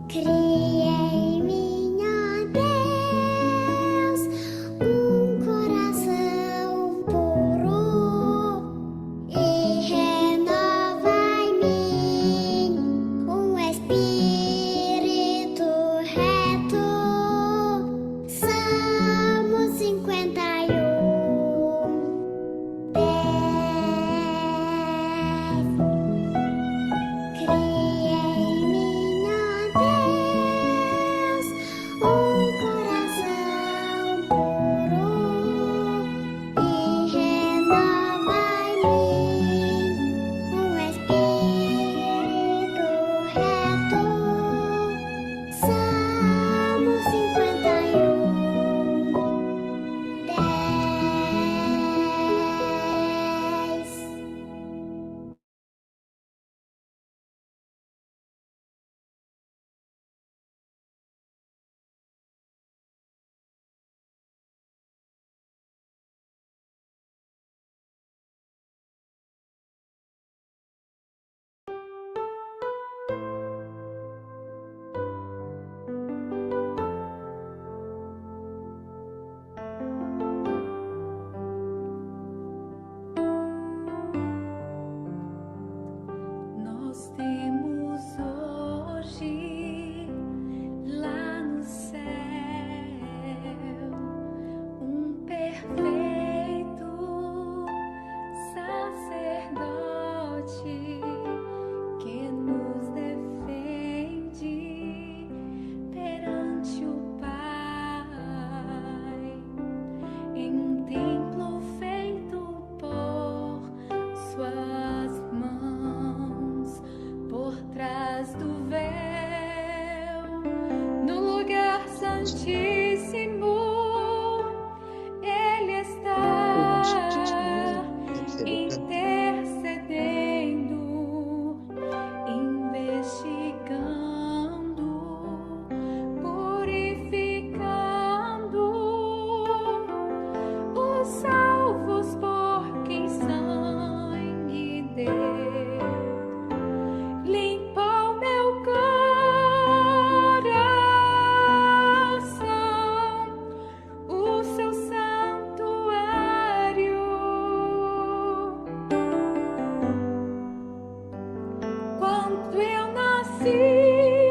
Criei, minha Deus, coração puro e renova em mim espírito reto. Salmo 51, 10. Criei, minha Deus, coração puro e renova em mim espírito reto. Salmo 51, 10. Nós temos hoje lá no céu perfeito sacerdote que nos defende perante o Pai em templo feito por suas mãos. Por trás do véu, no lugar santíssimo, Ele está intercedendo, investigando, purificando os salvos por quem sangue deu. Limpou meu coração, o seu santuário. Quando eu nasci,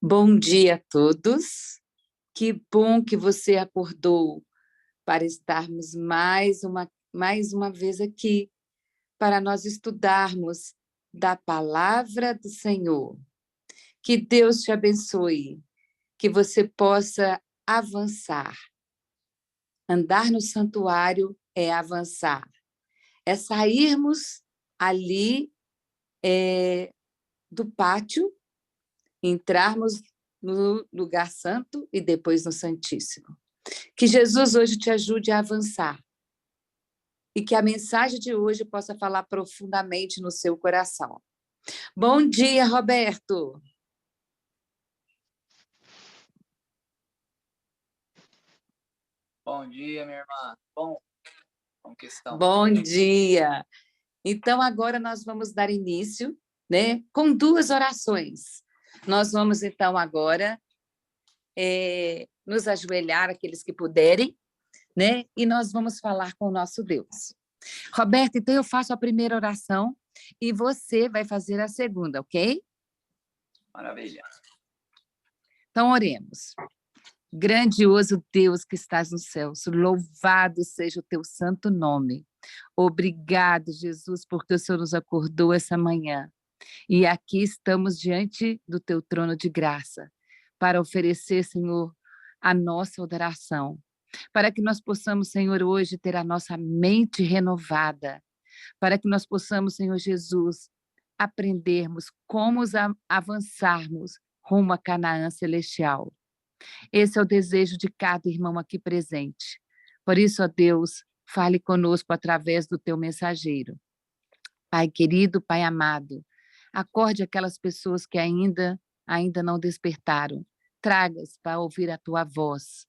Bom dia a todos. Que bom que você acordou para estarmos mais uma vez aqui, para nós estudarmos da palavra do Senhor. Que Deus te abençoe, que você possa avançar. Andar no santuário é avançar, é sairmos ali do pátio, entrarmos no lugar santo e depois no Santíssimo. Que Jesus hoje te ajude a avançar e que a mensagem de hoje possa falar profundamente no seu coração. Bom dia, Roberto. Bom dia, minha irmã. Bom, como que estão? Bom dia. Então, agora nós vamos dar início, né, com duas orações. Nós vamos, então, agora nos ajoelhar, aqueles que puderem, né, e nós vamos falar com o nosso Deus. Roberto, então eu faço a primeira oração e você vai fazer a segunda, ok? Maravilha. Então, oremos. Grandioso Deus que estás nos céus, louvado seja o teu santo nome. Obrigado, Jesus, porque o Senhor nos acordou essa manhã. E aqui estamos diante do teu trono de graça, para oferecer, Senhor, a nossa adoração, para que nós possamos, Senhor, hoje ter a nossa mente renovada, para que nós possamos, Senhor Jesus, aprendermos como avançarmos rumo a Canaã celestial. Esse é o desejo de cada irmão aqui presente. Por isso, ó Deus, fale conosco através do teu mensageiro. Pai querido, Pai amado, acorde aquelas pessoas que ainda não despertaram. Traga-as para ouvir a tua voz.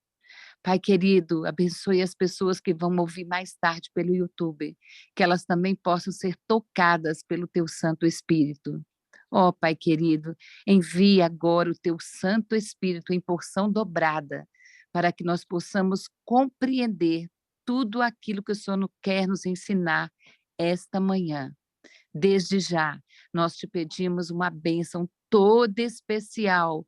Pai querido, abençoe as pessoas que vão ouvir mais tarde pelo YouTube, que elas também possam ser tocadas pelo teu Santo Espírito. Ó Pai querido, envie agora o teu Santo Espírito em porção dobrada, para que nós possamos compreender tudo aquilo que o Senhor quer nos ensinar esta manhã. Desde já, nós te pedimos uma bênção toda especial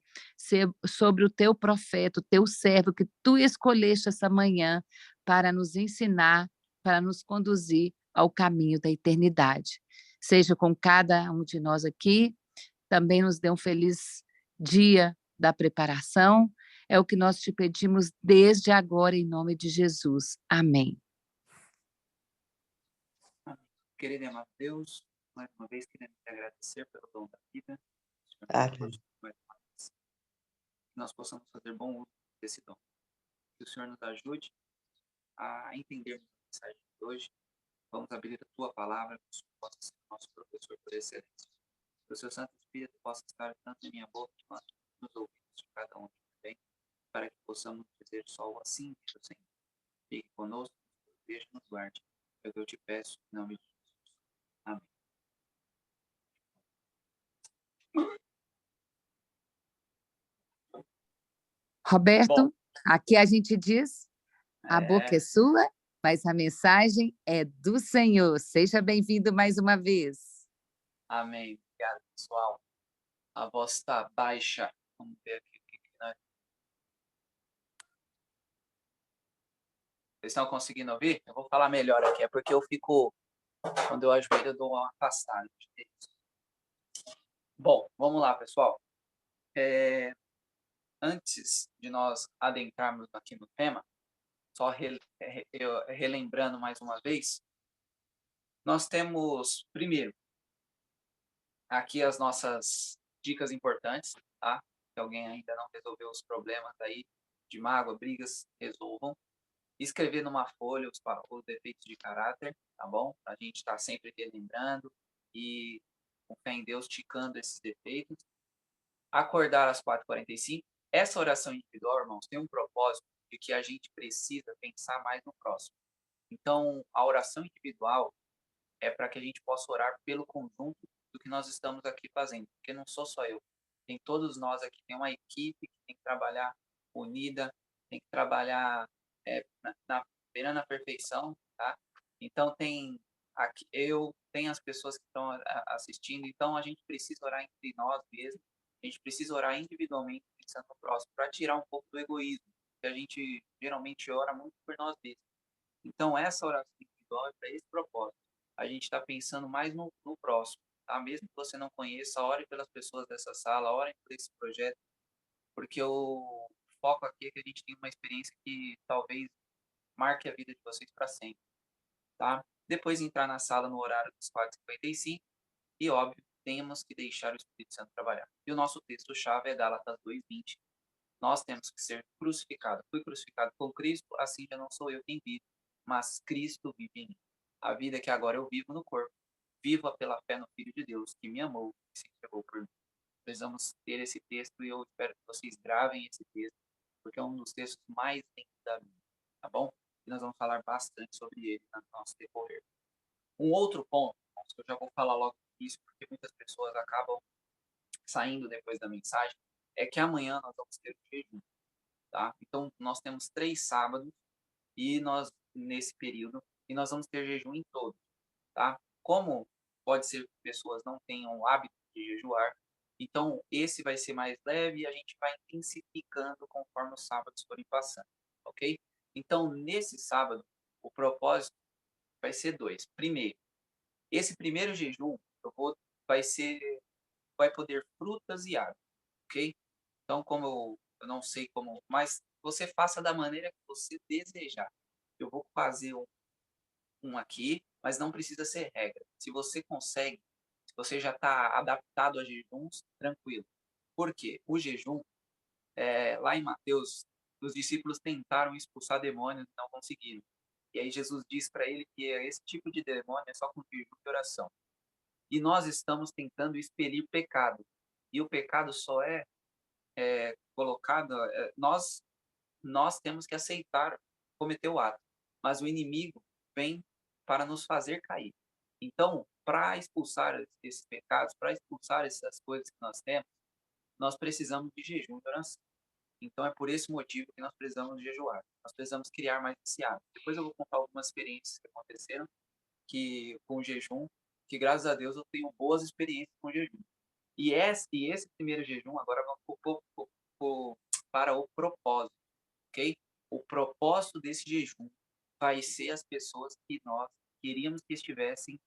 sobre o teu profeta, o teu servo, que tu escolheste essa manhã para nos ensinar, para nos conduzir ao caminho da eternidade. Seja com cada um de nós aqui, também nos dê um feliz dia da preparação. É o que nós te pedimos desde agora, em nome de Jesus. Amém. Querido e amado Deus, mais uma vez queremos te agradecer pelo dom da vida. Amém. Que nós possamos fazer bom uso desse dom. Que o Senhor nos ajude a entender a mensagem de hoje. Vamos abrir a tua palavra, que o Senhor possa ser nosso professor por excelência. Que o seu Santo Espírito possa estar tanto em minha boca quanto nos ouvidos de cada um também, para que possamos dizer só o assim do Senhor. Fique conosco, nos proteja e nos guarde. É o que eu te peço, em nome de Jesus. Amém. Roberto, Bom, aqui a gente diz, a boca é sua, mas a mensagem é do Senhor. Seja bem-vindo mais uma vez. amém. Obrigado, pessoal. A voz está baixa. Vamos ver aqui o que nós... Vocês estão conseguindo ouvir? Eu vou falar melhor aqui. É porque eu fico... Quando eu ajoelho, eu dou uma afastada. Bom, vamos lá, pessoal. Antes de nós adentrarmos aqui no tema, só relembrando mais uma vez, nós temos, primeiro, aqui as nossas dicas importantes, tá? Se alguém ainda não resolveu os problemas aí de mágoa, brigas, resolvam. Escrever numa folha os defeitos de caráter, tá bom? Para a gente estar sempre relembrando e, com fé em Deus, ticando esses defeitos. Acordar às 4h45. Essa oração individual, irmãos, tem um propósito de que a gente precisa pensar mais no próximo. Então, a oração individual é para que a gente possa orar pelo conjunto do que nós estamos aqui fazendo, porque não sou só eu. Tem todos nós aqui, tem uma equipe que tem que trabalhar unida, tem que trabalhar beirando a perfeição, tá? Então, tem aqui, tem as pessoas que estão assistindo, então a gente precisa orar entre nós mesmos A gente precisa orar individualmente, pensando no próximo, para tirar um pouco do egoísmo, que a gente geralmente ora muito por nós mesmos. Então, essa oração individual é para esse propósito. A gente está pensando mais no próximo, tá? Mesmo que você não conheça, ore pelas pessoas dessa sala, ore por esse projeto, porque o foco aqui é que a gente tenha uma experiência que talvez marque a vida de vocês para sempre, tá? Depois entrar na sala no horário dos 4h55 e, óbvio, temos que deixar o Espírito Santo trabalhar. E o nosso texto-chave é Gálatas 2:20. Nós temos que ser crucificados. Fui crucificado com Cristo, assim já não sou eu quem vive, mas Cristo vive em mim. A vida que agora eu vivo no corpo, vivo-a pela fé no Filho de Deus, que me amou e se entregou por mim. Precisamos ter esse texto e eu espero que vocês gravem esse texto, porque é um dos textos mais lindos da Bíblia, tá bom? E nós vamos falar bastante sobre ele no nosso decorrer. Um outro ponto, eu já vou falar logo isso, porque muitas pessoas acabam saindo depois da mensagem, é que amanhã nós vamos ter um jejum, tá? Então, nós temos 3 sábados e nós, nesse período, e nós vamos ter jejum em todos, tá? Como pode ser que pessoas não tenham o hábito de jejuar, então esse vai ser mais leve e a gente vai intensificando conforme os sábados forem passando, ok? Então, nesse sábado, o propósito vai ser 2. Primeiro, esse primeiro jejum vai ser, vai poder frutas e água, ok? Então, como eu não sei como, mas você faça da maneira que você desejar. Eu vou fazer um aqui, mas não precisa ser regra. Se você consegue, se você já está adaptado a jejuns, tranquilo. Por quê? O jejum, lá em Mateus, os discípulos tentaram expulsar demônios e não conseguiram. E aí Jesus diz para ele que esse tipo de demônio é só com jejum e oração. E nós estamos tentando expelir pecado. E o pecado só é colocado, nós temos que aceitar cometer o ato, mas o inimigo vem para nos fazer cair. Então, para expulsar esses pecados, para expulsar essas coisas que nós temos, nós precisamos de jejum e oração. Então, é por esse motivo que nós precisamos jejuar. Nós precisamos criar mais esse hábito. Depois eu vou contar algumas experiências que aconteceram com o jejum, que graças a Deus eu tenho boas experiências com o jejum. E esse primeiro jejum, agora vamos para o propósito, ok? O propósito desse jejum vai ser as pessoas que nós queríamos que estivessem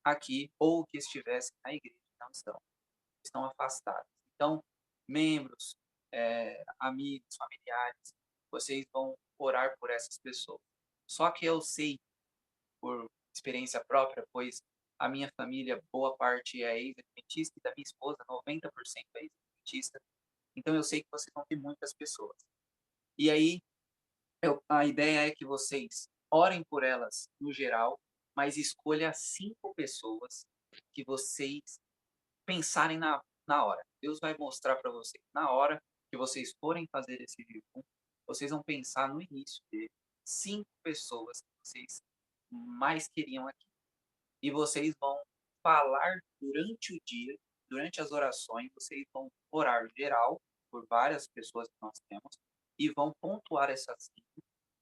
aqui ou que estivessem na igreja, não estão afastados. Então, membros, amigos, familiares, vocês vão orar por essas pessoas. Só que eu sei, por experiência própria, pois a minha família, boa parte é ex-adventista e da minha esposa, 90% é ex-adventista. Então, eu sei que vocês vão ter muitas pessoas. E aí, a ideia é que vocês orem por elas no geral, mas escolha 5 pessoas que vocês pensarem na hora. Deus vai mostrar para vocês na hora que vocês forem fazer esse jejum, vocês vão pensar no início dele 5 pessoas que vocês mais queriam aqui. E vocês vão falar durante o dia, durante as orações, vocês vão orar geral por várias pessoas que nós temos e vão pontuar essas 5.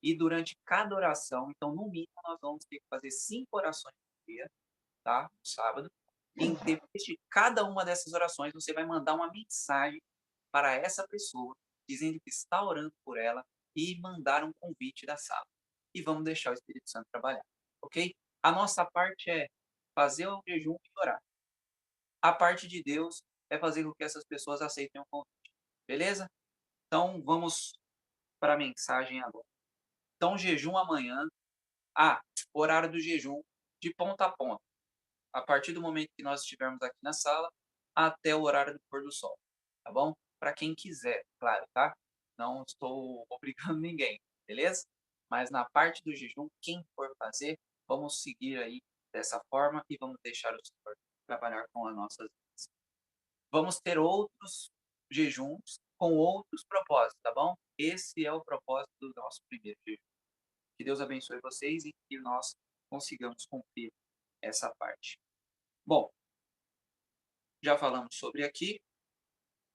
E durante cada oração, então, no mínimo, nós vamos ter que fazer 5 orações por dia, tá? No sábado. E depois de cada uma dessas orações, você vai mandar uma mensagem para essa pessoa, dizendo que está orando por ela e mandar um convite da sala. E vamos deixar o Espírito Santo trabalhar, ok? A nossa parte é fazer o jejum e orar. A parte de Deus é fazer com que essas pessoas aceitem o convite, beleza? Então, vamos para a mensagem agora. Então, jejum amanhã. Horário do jejum de ponta a ponta. A partir do momento que nós estivermos aqui na sala, até o horário do pôr do sol, tá bom? Para quem quiser, claro, tá? Não estou obrigando ninguém, beleza? Mas na parte do jejum, quem for fazer, vamos seguir aí dessa forma e vamos deixar o Senhor trabalhar com as nossas vidas. Vamos ter outros jejuns com outros propósitos, tá bom? Esse é o propósito do nosso primeiro jejum. Que Deus abençoe vocês e que nós consigamos cumprir essa parte. Bom, já falamos sobre aqui.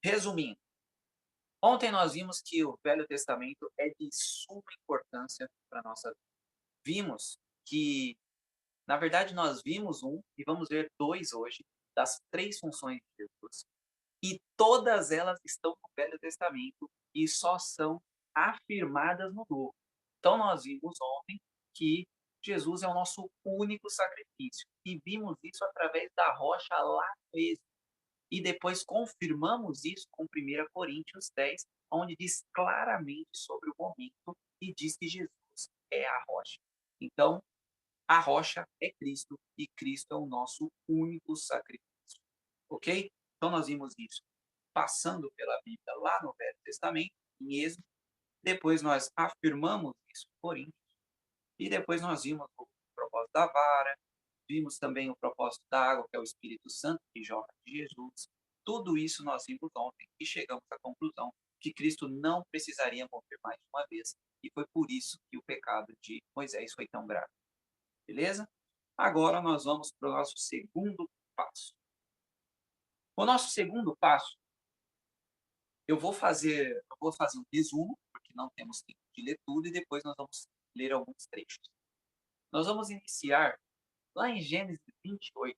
Resumindo, ontem nós vimos que o Velho Testamento é de suma importância para a nossa vida. Vimos que, na verdade, nós vimos e vamos ver 2 hoje, das 3 funções de Jesus. E todas elas estão no Velho Testamento e só são afirmadas no Novo. Então, nós vimos ontem que Jesus é o nosso único sacrifício. E vimos isso através da rocha lá no Êxodo. E depois confirmamos isso com 1 Coríntios 10, onde diz claramente sobre o momento e diz que Jesus é a rocha. Então, a rocha é Cristo e Cristo é o nosso único sacrifício. Ok? Então, nós vimos isso passando pela Bíblia lá no Velho Testamento, em Êxodo. Depois nós afirmamos isso em Coríntios. E depois nós vimos o propósito da vara, vimos também o propósito da água, que é o Espírito Santo que jorra de Jesus. Tudo isso nós vimos ontem e chegamos à conclusão que Cristo não precisaria morrer mais de uma vez. E foi por isso que o pecado de Moisés foi tão grave. Beleza? Agora nós vamos para o nosso segundo passo. O nosso segundo passo, eu vou fazer um resumo, porque não temos tempo de ler tudo, e depois nós vamos ler alguns trechos. Nós vamos iniciar lá em Gênesis 28.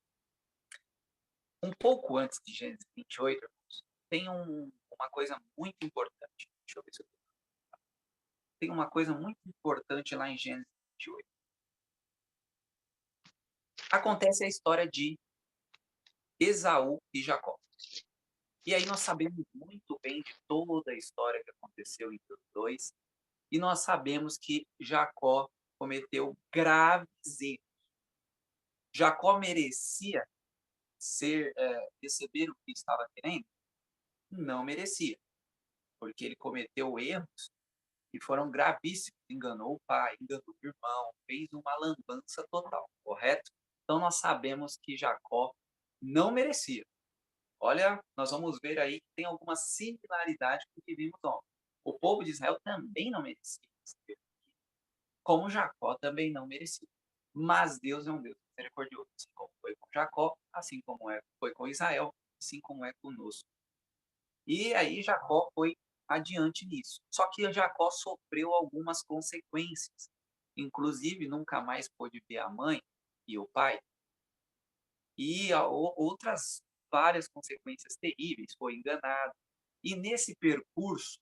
Um pouco antes de Gênesis 28, irmãos, tem uma coisa muito importante. Deixa eu ver se eu tem uma coisa muito importante lá em Gênesis 28. Acontece a história de Esaú e Jacó. E aí nós sabemos muito bem de toda a história que aconteceu entre os dois. E nós sabemos que Jacó cometeu graves erros. Jacó merecia receber o que estava querendo? Não merecia, porque ele cometeu erros que foram gravíssimos. Enganou o pai, enganou o irmão, fez uma lambança total, correto? Então nós sabemos que Jacó não merecia. Olha, nós vamos ver aí que tem alguma similaridade com o que vimos ontem. O povo de Israel também não merecia, como Jacó também não merecia. Mas Deus é um Deus misericordioso, assim como foi com Jacó, assim como foi com Israel, assim como é conosco. E aí Jacó foi adiante nisso. Só que Jacó sofreu algumas consequências. Inclusive, nunca mais pôde ver a mãe e o pai. E outras várias consequências terríveis. Foi enganado. E nesse percurso,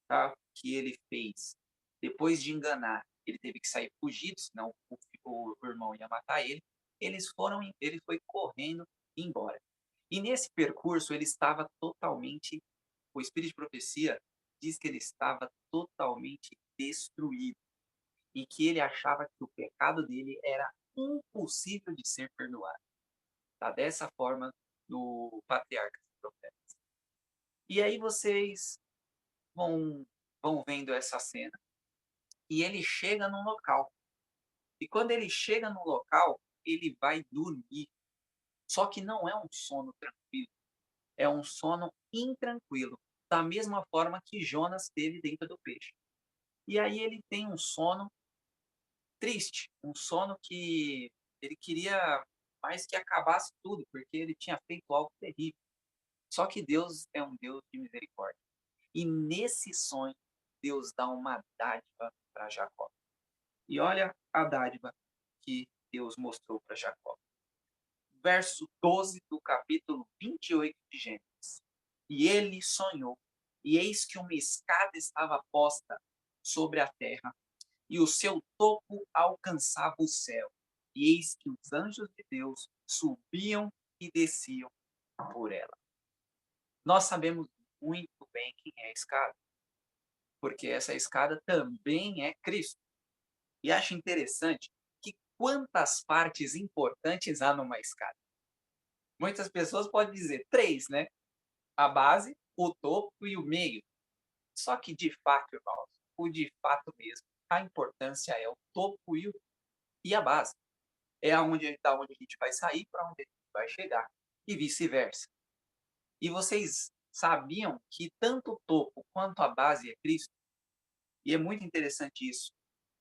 tá, que ele fez, depois de enganar, ele teve que sair fugido, senão o irmão ia matar ele. Ele foi correndo embora. E nesse percurso ele estava totalmente, o espírito de profecia diz que ele estava totalmente destruído e que ele achava que o pecado dele era impossível de ser perdoado. Tá dessa forma no Patriarcas e Profetas. E aí vocês vão vendo essa cena e ele chega num local. E quando ele chega no local, ele vai dormir. Só que não é um sono tranquilo, é um sono intranquilo, da mesma forma que Jonas teve dentro do peixe. E aí ele tem um sono triste, um sono que ele queria mais que acabasse tudo, porque ele tinha feito algo terrível. Só que Deus é um Deus de misericórdia. E nesse sonho, Deus dá uma dádiva para Jacó. E olha a dádiva que Deus mostrou para Jacó. Verso 12 do capítulo 28 de Gênesis. E ele sonhou, e eis que uma escada estava posta sobre a terra, e o seu topo alcançava o céu. E eis que os anjos de Deus subiam e desciam por ela. Nós sabemos muito bem quem é a escada, porque essa escada também é Cristo. E acho interessante que quantas partes importantes há numa escada. Muitas pessoas podem dizer 3, né? A base, o topo e o meio. Só que, de fato, irmãos, o de fato mesmo, a importância é o topo e a base. É da onde a gente vai sair para onde a gente vai chegar. E vice-versa. E vocês sabiam que tanto o topo quanto a base é Cristo? E é muito interessante isso.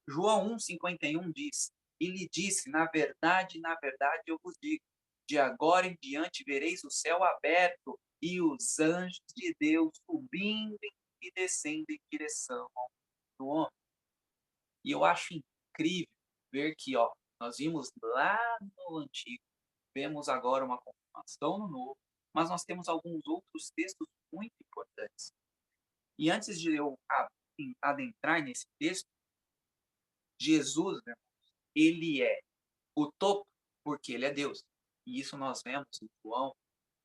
João 1,51 diz, e lhe disse, na verdade, eu vos digo, de agora em diante vereis o céu aberto e os anjos de Deus subindo e descendo em direção do homem. E eu acho incrível ver que, nós vimos lá no Antigo, vemos agora uma confirmação no Novo, mas nós temos alguns outros textos muito importantes. E antes de eu adentrar nesse texto, Jesus, né, ele é o topo porque ele é Deus. E isso nós vemos em João,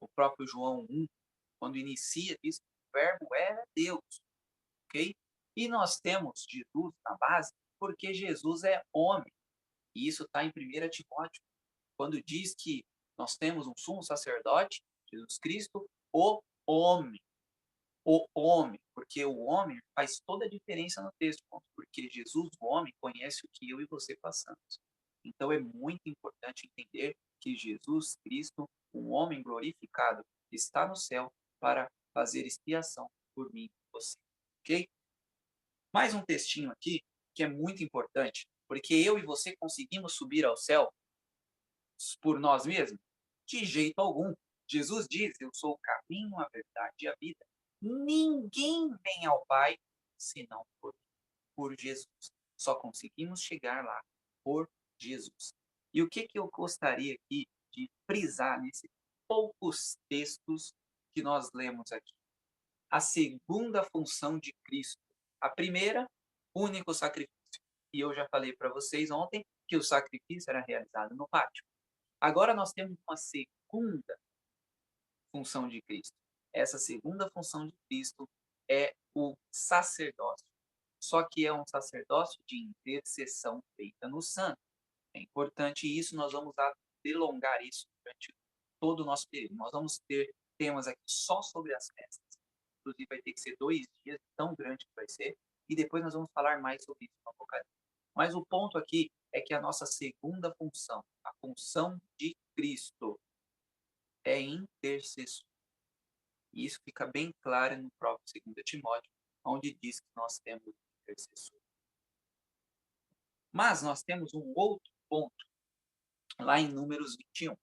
o próprio João 1, quando inicia, diz que o verbo era Deus, ok? E nós temos Jesus na base porque Jesus é homem. E isso está em 1 Timóteo, quando diz que nós temos um sumo sacerdote, Jesus Cristo, o homem. O homem, porque o homem faz toda a diferença no texto, porque Jesus, o homem, conhece o que eu e você passamos. Então é muito importante entender que Jesus Cristo, um homem glorificado, está no céu para fazer expiação por mim e por você, ok? Mais um textinho aqui que é muito importante, porque eu e você conseguimos subir ao céu por nós mesmos? De jeito algum. Jesus diz: eu sou o caminho, a verdade e a vida. Ninguém vem ao Pai senão por Jesus. Só conseguimos chegar lá por Jesus. E o que eu gostaria aqui de frisar nesses poucos textos que nós lemos aqui? A segunda função de Cristo. A primeira, único sacrifício. E eu já falei para vocês ontem que o sacrifício era realizado no pátio. Agora nós temos uma segunda função de Cristo. Essa segunda função de Cristo é o sacerdócio. Só que é um sacerdócio de intercessão feita no santo. É importante isso, nós vamos delongar isso durante todo o nosso período. Nós vamos ter temas aqui só sobre as festas. Inclusive vai ter que ser 2 dias, tão grande que vai ser. E depois nós vamos falar mais sobre isso no Apocalipse. Mas o ponto aqui é que a nossa segunda função, a função de Cristo, é intercessor. E isso fica bem claro no próprio 2 Timóteo, onde diz que nós temos intercessor. Mas nós temos um outro ponto, lá em Números 21.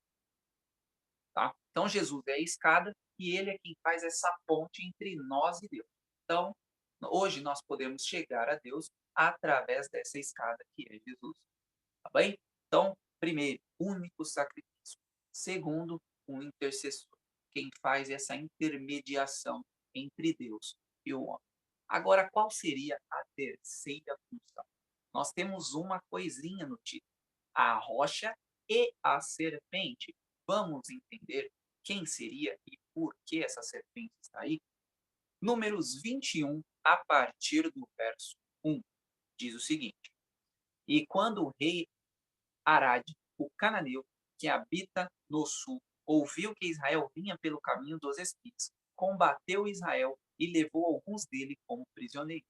Tá? Então, Jesus é a escada e ele é quem faz essa ponte entre nós e Deus. Então, hoje nós podemos chegar a Deus através dessa escada que é Jesus. Tá bem? Então, primeiro, único sacrifício. Segundo, um intercessor. Quem faz essa intermediação entre Deus e o homem. Agora, qual seria a terceira função? Nós temos uma coisinha no título. A rocha e a serpente. Vamos entender quem seria e por que essa serpente está aí? Números 21, a partir do verso 1, diz o seguinte: E quando o rei Arade, o cananeu, que habita no sul, ouviu que Israel vinha pelo caminho dos espinhos, combateu Israel e levou alguns dele como prisioneiros.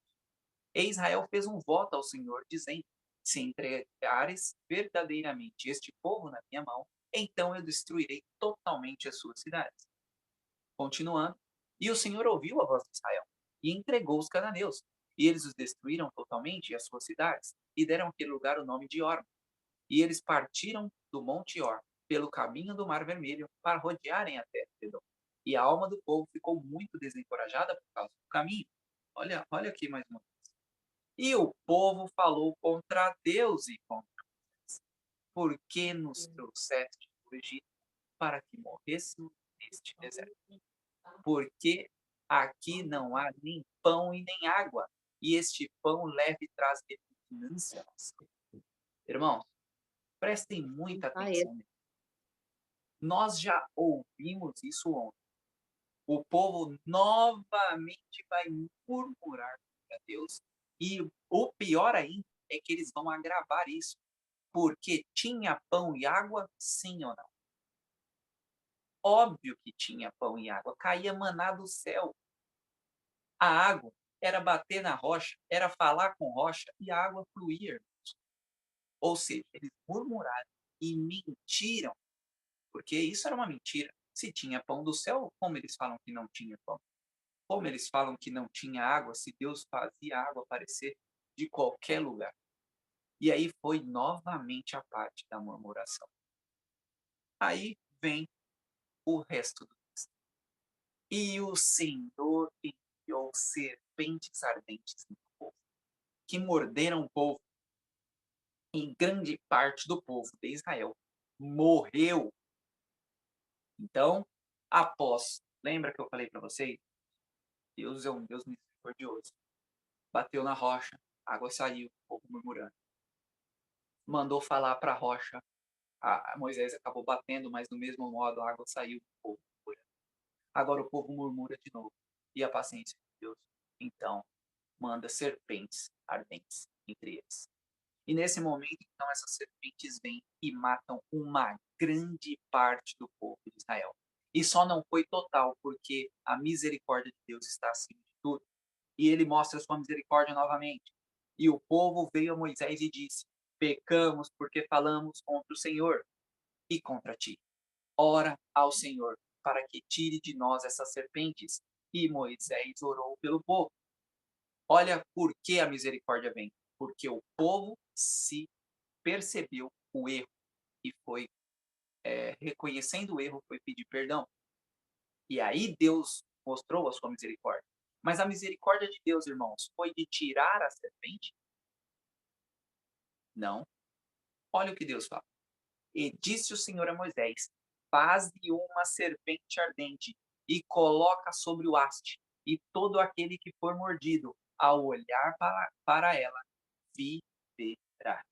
E Israel fez um voto ao Senhor, dizendo: se entregares verdadeiramente este povo na minha mão, então eu destruirei totalmente as suas cidades. Continuando, e o Senhor ouviu a voz de Israel e entregou os cananeus, e eles os destruíram totalmente e as suas cidades, e deram àquele lugar o nome de Orma. E eles partiram do Monte Or, pelo caminho do Mar Vermelho, para rodearem a terra de Edom. E a alma do povo ficou muito desencorajada por causa do caminho. Olha aqui mais uma vez. E o povo falou contra Deus e contra Moisés: por que nos trouxeste do Egito para que morrêssemos neste deserto? Porque aqui não há nem pão e nem água, e este pão leve traz repugnância. Irmãos, prestem muita atenção. Nós já ouvimos isso ontem. O povo novamente vai murmurar contra Deus. E o pior ainda é que eles vão agravar isso. Porque tinha pão e água, sim ou não? Óbvio que tinha pão e água. Caía maná do céu. A água era bater na rocha, era falar com rocha e a água fluía. Ou seja, eles murmuraram e mentiram. Porque isso era uma mentira. Se tinha pão do céu, como eles falam que não tinha pão? Como eles falam que não tinha água, se Deus fazia a água aparecer de qualquer lugar? E aí foi novamente a parte da murmuração. Aí vem o resto do texto. E o Senhor enviou serpentes ardentes no povo, que morderam o povo. E grande parte do povo de Israel morreu. Então, Lembra que eu falei para vocês? Deus é um Deus misericordioso. Bateu na rocha, a água saiu, o povo murmurando. Mandou falar para a rocha, Moisés acabou batendo, mas do mesmo modo a água saiu, o povo murmurando. Agora o povo murmura de novo. E a paciência de Deus, então, manda serpentes ardentes entre eles. E nesse momento, então, essas serpentes vêm e matam uma grande parte do povo de Israel. E só não foi total, porque a misericórdia de Deus está acima de tudo. E ele mostra a sua misericórdia novamente. E o povo veio a Moisés e disse: pecamos porque falamos contra o Senhor e contra ti. Ora ao Senhor para que tire de nós essas serpentes. E Moisés orou pelo povo. Olha por que a misericórdia vem. Porque o povo se percebeu o erro e foi, reconhecendo o erro, foi pedir perdão. E aí Deus mostrou a sua misericórdia. Mas a misericórdia de Deus, irmãos, foi de tirar a serpente? Não. Olha o que Deus fala. E disse o Senhor a Moisés: faze uma serpente ardente e coloca sobre o haste, e todo aquele que for mordido, ao olhar para ela, viverá.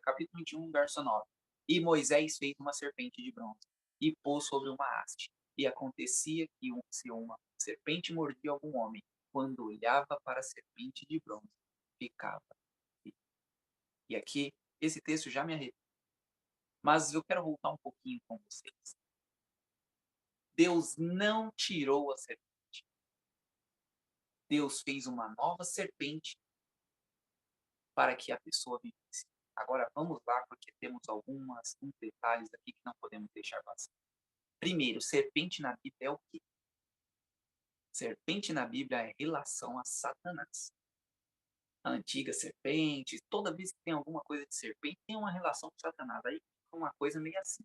Capítulo 21, verso 9. E Moisés fez uma serpente de bronze e pôs sobre uma haste. E acontecia que se uma serpente mordia algum homem, quando olhava para a serpente de bronze, ficava vivo. E aqui, esse texto já me arrepia. Mas eu quero voltar um pouquinho com vocês. Deus não tirou a serpente. Deus fez uma nova serpente para que a pessoa vivesse. Agora vamos lá, porque temos alguns detalhes aqui que não podemos deixar passar. Primeiro, serpente na Bíblia é o quê? Serpente na Bíblia é relação a Satanás. A antiga serpente, toda vez que tem alguma coisa de serpente, tem uma relação com Satanás. Aí fica uma coisa meio assim.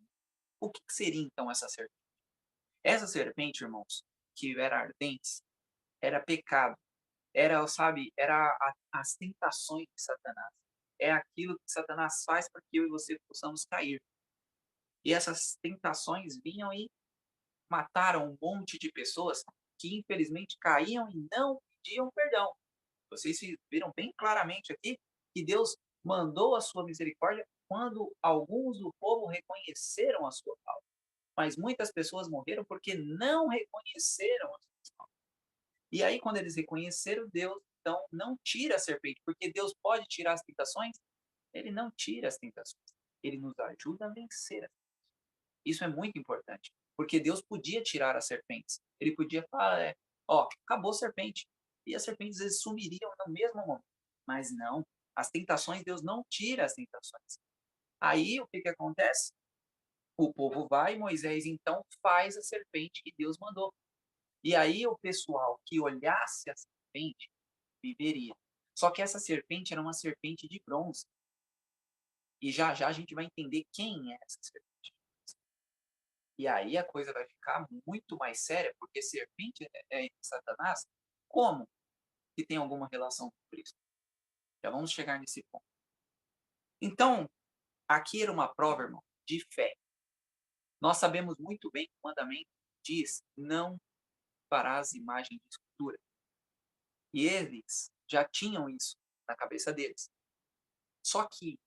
O que seria então essa serpente? Essa serpente, irmãos, que era ardente, era pecado. Era, sabe, as tentações de Satanás. É aquilo que Satanás faz para que eu e você possamos cair. E essas tentações vinham e mataram um monte de pessoas que infelizmente caíam e não pediam perdão. Vocês viram bem claramente aqui que Deus mandou a sua misericórdia quando alguns do povo reconheceram a sua falta. Mas muitas pessoas morreram porque não reconheceram a sua falta. E aí, quando eles reconheceram, Deus então não tira a serpente, porque Deus pode tirar as tentações, ele não tira as tentações. Ele nos ajuda a vencer. Isso é muito importante, porque Deus podia tirar as serpentes. Ele podia falar, acabou a serpente. E as serpentes às vezes sumiriam no mesmo momento. Mas não, as tentações, Deus não tira as tentações. Aí, o que acontece? O povo vai, Moisés então faz a serpente que Deus mandou. E aí o pessoal que olhasse a serpente viveria. Só que essa serpente era uma serpente de bronze. E já já a gente vai entender quem é essa serpente. E aí a coisa vai ficar muito mais séria, porque serpente é Satanás. Como que tem alguma relação com Cristo? Já vamos chegar nesse ponto. Então, aqui era uma prova, irmão, de fé. Nós sabemos muito bem que o mandamento diz: não farás imagem de escultura. E eles já tinham isso na cabeça deles. Só que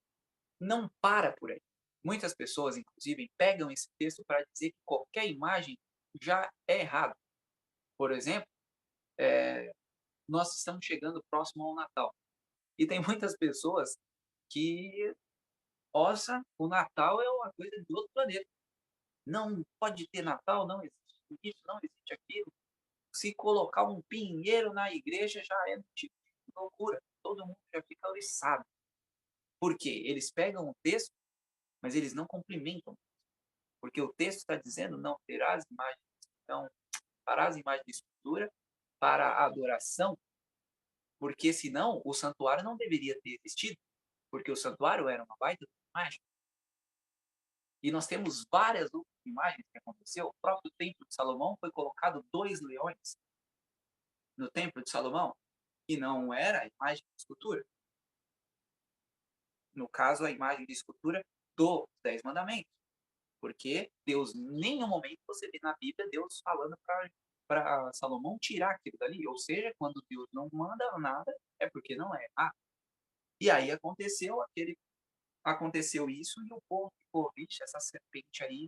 não para por aí. Muitas pessoas, inclusive, pegam esse texto para dizer que qualquer imagem já é errado. Por exemplo, nós estamos chegando próximo ao Natal. E tem muitas pessoas que, o Natal é uma coisa de outro planeta. Não pode ter Natal, não existe isso, não existe aquilo. Se colocar um pinheiro na igreja já é tipo de loucura. Todo mundo já fica oriçado. Por quê? Eles pegam o texto, mas eles não cumprimentam. Porque o texto está dizendo: não terás imagens, não farás imagem de escultura para a adoração, porque senão o santuário não deveria ter existido, porque o santuário era uma baita imagem. E nós temos várias outras imagens que aconteceu. O próprio templo de Salomão foi colocado 2 leões no templo de Salomão, e não era a imagem de escultura. No caso, a imagem de escultura dos 10 mandamentos. Porque Deus, em nenhum momento você vê na Bíblia Deus falando para Salomão tirar aquilo dali. Ou seja, quando Deus não manda nada, é porque não é. E aí aconteceu isso e o povo ficou, vixe, essa serpente aí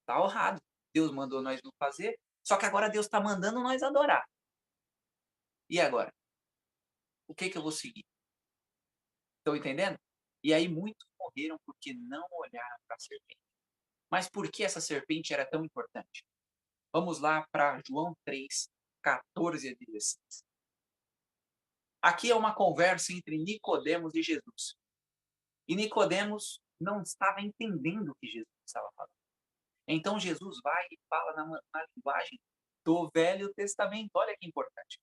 tá honrado. Deus mandou nós não fazer, só que agora Deus está mandando nós adorar. E agora? O que eu vou seguir? Estão entendendo? E aí muitos morreram porque não olharam para a serpente. Mas por que essa serpente era tão importante? Vamos lá para João 3, 14 a 16. Aqui é uma conversa entre Nicodemos e Jesus. E Nicodemos não estava entendendo o que Jesus estava falando. Então Jesus vai e fala na linguagem do Velho Testamento. Olha que importante.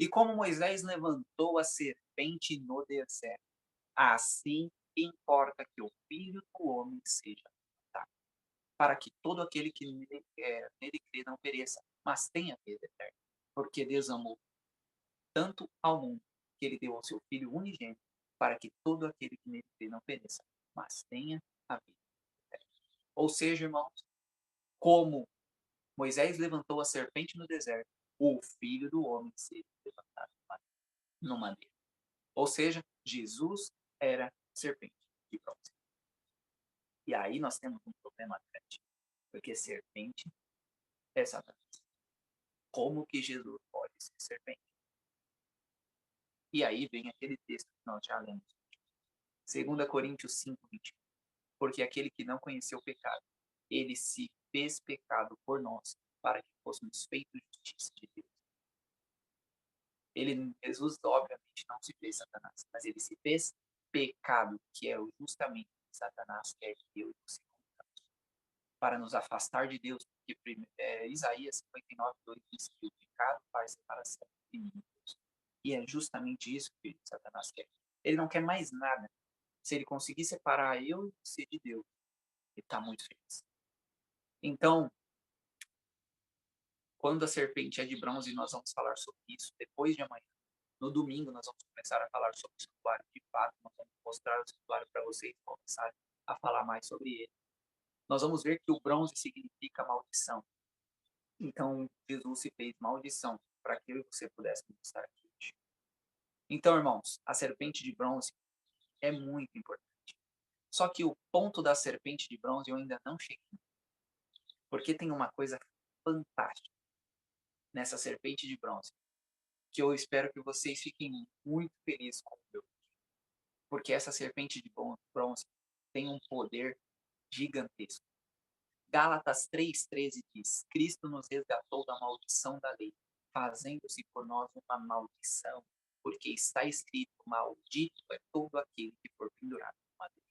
E como Moisés levantou a serpente no deserto, assim importa que o Filho do Homem seja levantado, para que todo aquele que nele crê não pereça, mas tenha vida eterna. Porque Deus amou tanto ao mundo que ele deu ao seu Filho unigênito, para que todo aquele que nele crê não pereça, mas tenha a vida eterna. Ou seja, irmãos, como Moisés levantou a serpente no deserto, o Filho do Homem seja levantado no madeiro. Ou seja, Jesus era serpente de bronze. E aí nós temos um problema grande, porque serpente é Satanás. Como que Jesus pode ser serpente? E aí vem aquele texto que nós já lemos. 2 Coríntios 5, 21. Porque aquele que não conheceu o pecado, ele se fez pecado por nós, para que fôssemos feitos justiça de Deus. Jesus, obviamente, não se fez Satanás, mas ele se fez pecado, que é justamente Satanás, que é eu e você, para nos afastar de Deus, porque Isaías 59, 2 diz que o pecado faz separação de mim e Deus. E é justamente isso que Satanás quer. Ele não quer mais nada. Se ele conseguir separar eu e você de Deus, ele está muito feliz. Então, quando a serpente é de bronze, nós vamos falar sobre isso depois de amanhã. No domingo, nós vamos começar a falar sobre o santuário. De fato, nós vamos mostrar o santuário para vocês e começar a falar mais sobre ele. Nós vamos ver que o bronze significa maldição. Então, Jesus se fez maldição para que eu e você pudéssemos estar aqui hoje. Então, irmãos, a serpente de bronze é muito importante. Só que o ponto da serpente de bronze eu ainda não cheguei. Porque tem uma coisa fantástica nessa serpente de bronze, que eu espero que vocês fiquem muito felizes com o meu. Porque essa serpente de bronze tem um poder gigantesco. Gálatas 3,13 diz: Cristo nos resgatou da maldição da lei, fazendo-se por nós uma maldição, porque está escrito: maldito é todo aquele que for pendurado no madeiro.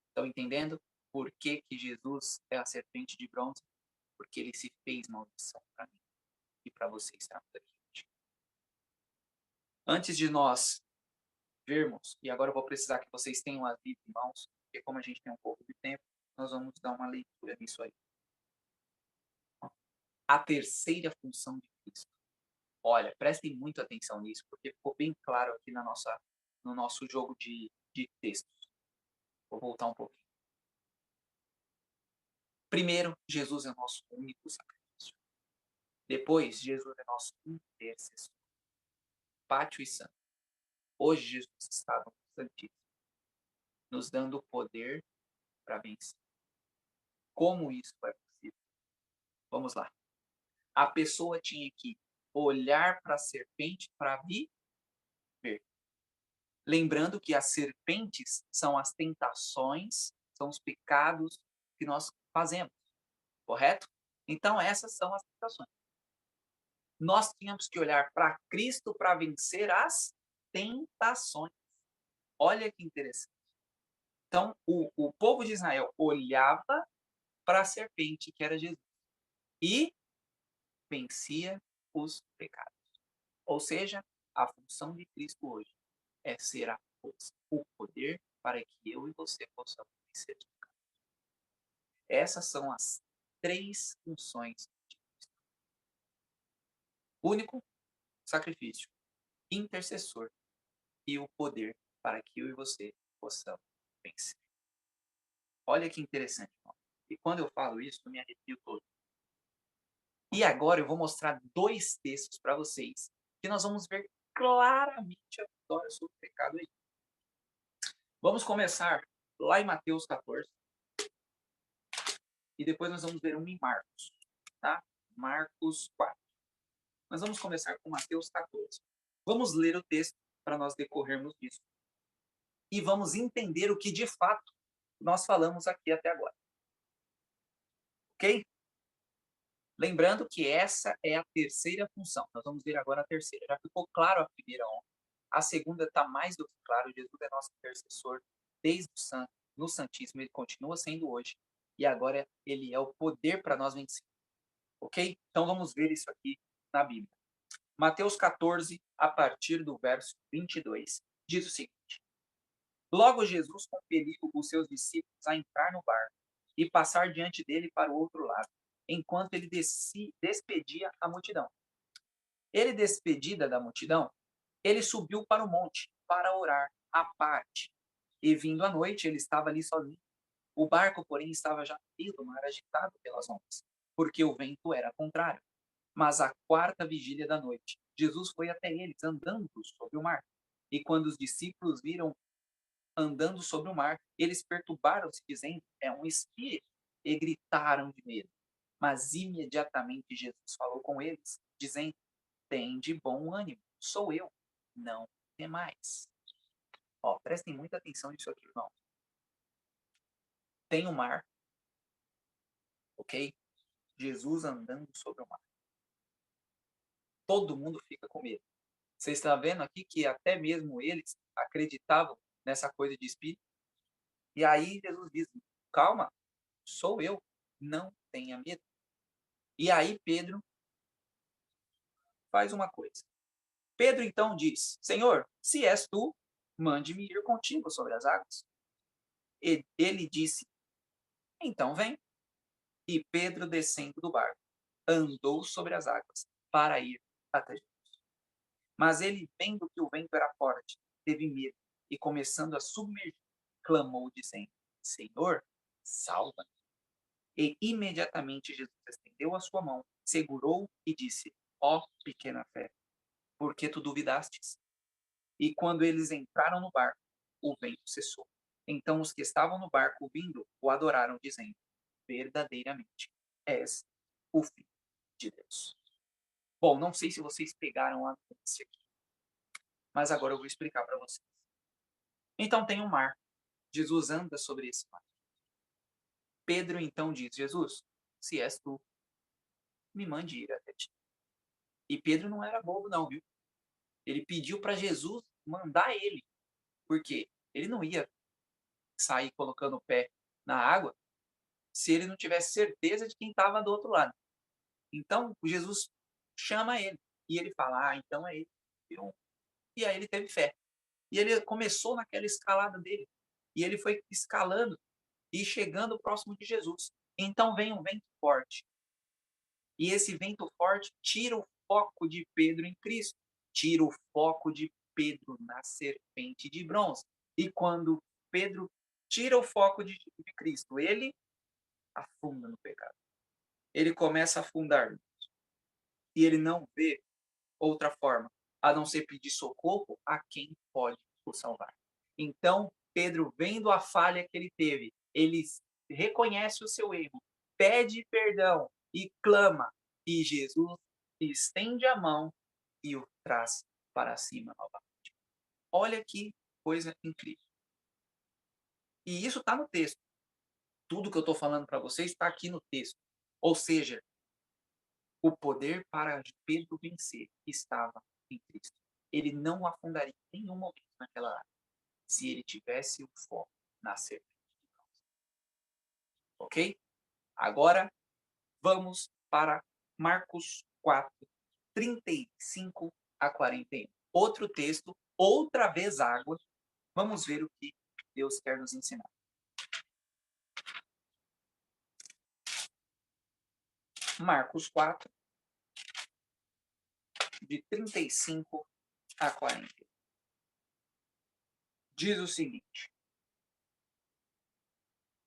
Estão entendendo por que Jesus é a serpente de bronze? Porque ele se fez maldição para mim e para vocês estarmos aqui hoje. Antes de nós vermos, e agora eu vou precisar que vocês tenham as Bíblias em mãos, porque como a gente tem um pouco de tempo, nós vamos dar uma leitura nisso aí. A terceira função de Cristo. Olha, prestem muita atenção nisso, porque ficou bem claro aqui no nosso jogo de textos. Vou voltar um pouquinho. Primeiro, Jesus é nosso único sacrifício. Depois, Jesus é nosso intercessor. Pátio e santo. Hoje, Jesus está no Santíssimo, nos dando o poder para vencer. Como isso é possível? Vamos lá. A pessoa tinha que olhar para a serpente para viver. Lembrando que as serpentes são as tentações, são os pecados que nós fazemos, correto? Então, essas são as tentações. Nós tínhamos que olhar para Cristo para vencer as tentações. Olha que interessante. Então, o povo de Israel olhava para a serpente, que era Jesus, e vencia os pecados. Ou seja, a função de Cristo hoje é ser a força, o poder para que eu e você possamos vencer os pecados. Essas são as três funções de Cristo. Único sacrifício, intercessor e o poder para que eu e você possamos vencer. Olha que interessante, irmão. E quando eu falo isso, eu me arrepio todo. E agora eu vou mostrar 2 textos para vocês, que nós vamos ver claramente a vitória sobre o pecado aí. Vamos começar lá em Mateus 14. E depois nós vamos ver um em Marcos, tá? Marcos 4. Nós vamos começar com Mateus 14. Vamos ler o texto para nós decorrermos disso. E vamos entender o que de fato nós falamos aqui até agora. Ok? Lembrando que essa é a terceira função. Nós vamos ver agora a terceira. Já ficou claro a primeira ontem. A segunda está mais do que claro. Jesus é nosso intercessor desde o santo. No Santíssimo, ele continua sendo hoje. E agora ele é o poder para nós vencer. Ok? Então vamos ver isso aqui na Bíblia. Mateus 14, a partir do verso 22, diz o seguinte: Logo Jesus compeliu os seus discípulos a entrar no barco e passar diante dele para o outro lado, enquanto ele despedia a multidão. Ele, despedida da multidão, ele subiu para o monte para orar à parte. E vindo à noite, ele estava ali sozinho. O barco, porém, estava já no mar, agitado pelas ondas, porque o vento era contrário. Mas à 4ª vigília da noite, Jesus foi até eles, andando sobre o mar. E quando os discípulos viram andando sobre o mar, eles perturbaram-se, dizendo: é um espírito, e gritaram de medo. Mas imediatamente Jesus falou com eles, dizendo: tende bom ânimo, sou eu, não temais. Ó, prestem muita atenção nisso aqui, irmão. Tem o mar, ok? Jesus andando sobre o mar. Todo mundo fica com medo. Você está vendo aqui que até mesmo eles acreditavam nessa coisa de espírito? E aí Jesus diz: calma, sou eu, não tenha medo. E aí Pedro faz uma coisa. Pedro então diz: Senhor, se és tu, mande-me ir contigo sobre as águas. Ele disse: então vem. E Pedro, descendo do barco, andou sobre as águas para ir até Jesus. Mas ele, vendo que o vento era forte, teve medo e, começando a submergir, clamou, dizendo: Senhor, salva-me. E imediatamente Jesus estendeu a sua mão, segurou e disse: ó pequena fé, por que tu duvidastes? E quando eles entraram no barco, o vento cessou. Então os que estavam no barco vindo o adoraram, dizendo: verdadeiramente és o Filho de Deus. Bom, não sei se vocês pegaram a notícia aqui, mas agora eu vou explicar para vocês. Então tem um mar. Jesus anda sobre esse mar. Pedro então diz: Jesus, se és tu, me mande ir até ti. E Pedro não era bobo não, viu? Ele pediu para Jesus mandar ele. Por quê? Ele não ia sair colocando o pé na água se ele não tivesse certeza de quem estava do outro lado. Então, Jesus chama ele. E ele fala: ah, então é ele. E aí ele teve fé. E ele começou naquela escalada dele. E ele foi escalando e chegando próximo de Jesus. Então vem um vento forte. E esse vento forte tira o foco de Pedro em Cristo. Tira o foco de Pedro na serpente de bronze. E quando Pedro tira o foco de Cristo, ele afunda no pecado. Ele começa a afundar. E ele não vê outra forma a não ser pedir socorro a quem pode o salvar. Então, Pedro, vendo a falha que ele teve, ele reconhece o seu erro, pede perdão e clama. E Jesus estende a mão e o traz para cima novamente. Olha que coisa incrível. E isso está no texto. Tudo que eu estou falando para vocês está aqui no texto. Ou seja, o poder para Pedro vencer estava em Cristo. Ele não afundaria em nenhum momento naquela água se ele tivesse o foco na serpente de bronze. Ok? Agora, vamos para Marcos 4, 35 a 41. Outro texto, outra vez água. Vamos ver o que Deus quer nos ensinar. Marcos 4, de 35 a 40. Diz o seguinte: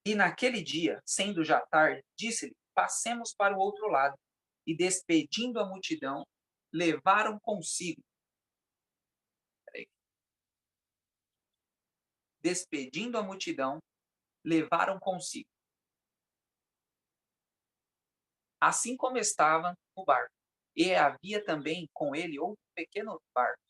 E naquele dia, sendo já tarde, disse-lhe: passemos para o outro lado. E despedindo a multidão, levaram consigo. Peraí. Despedindo a multidão, levaram consigo. Assim como estava no barco. E havia também com ele outro pequeno barco.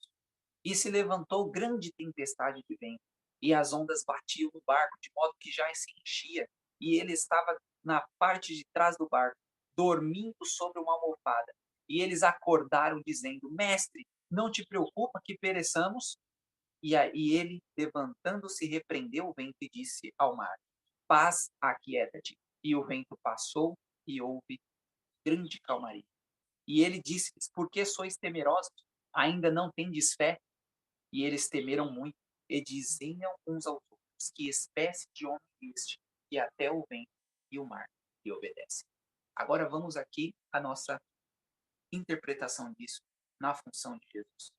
E se levantou grande tempestade de vento, e as ondas batiam no barco, de modo que já se enchia, e ele estava na parte de trás do barco, dormindo sobre uma almofada. E eles acordaram, dizendo: Mestre, não te preocupa que pereçamos? E aí ele, levantando-se, repreendeu o vento e disse ao mar: Paz, aquieta-te. E o vento passou, e houve grande calmaria. E ele disse-lhes: Por que sois temerosos? Ainda não tendes fé? E eles temeram muito, e diziam uns aos outros: Que espécie de homem é este, que até o vento e o mar lhe obedecem? Agora vamos aqui à nossa interpretação disso na função de Jesus.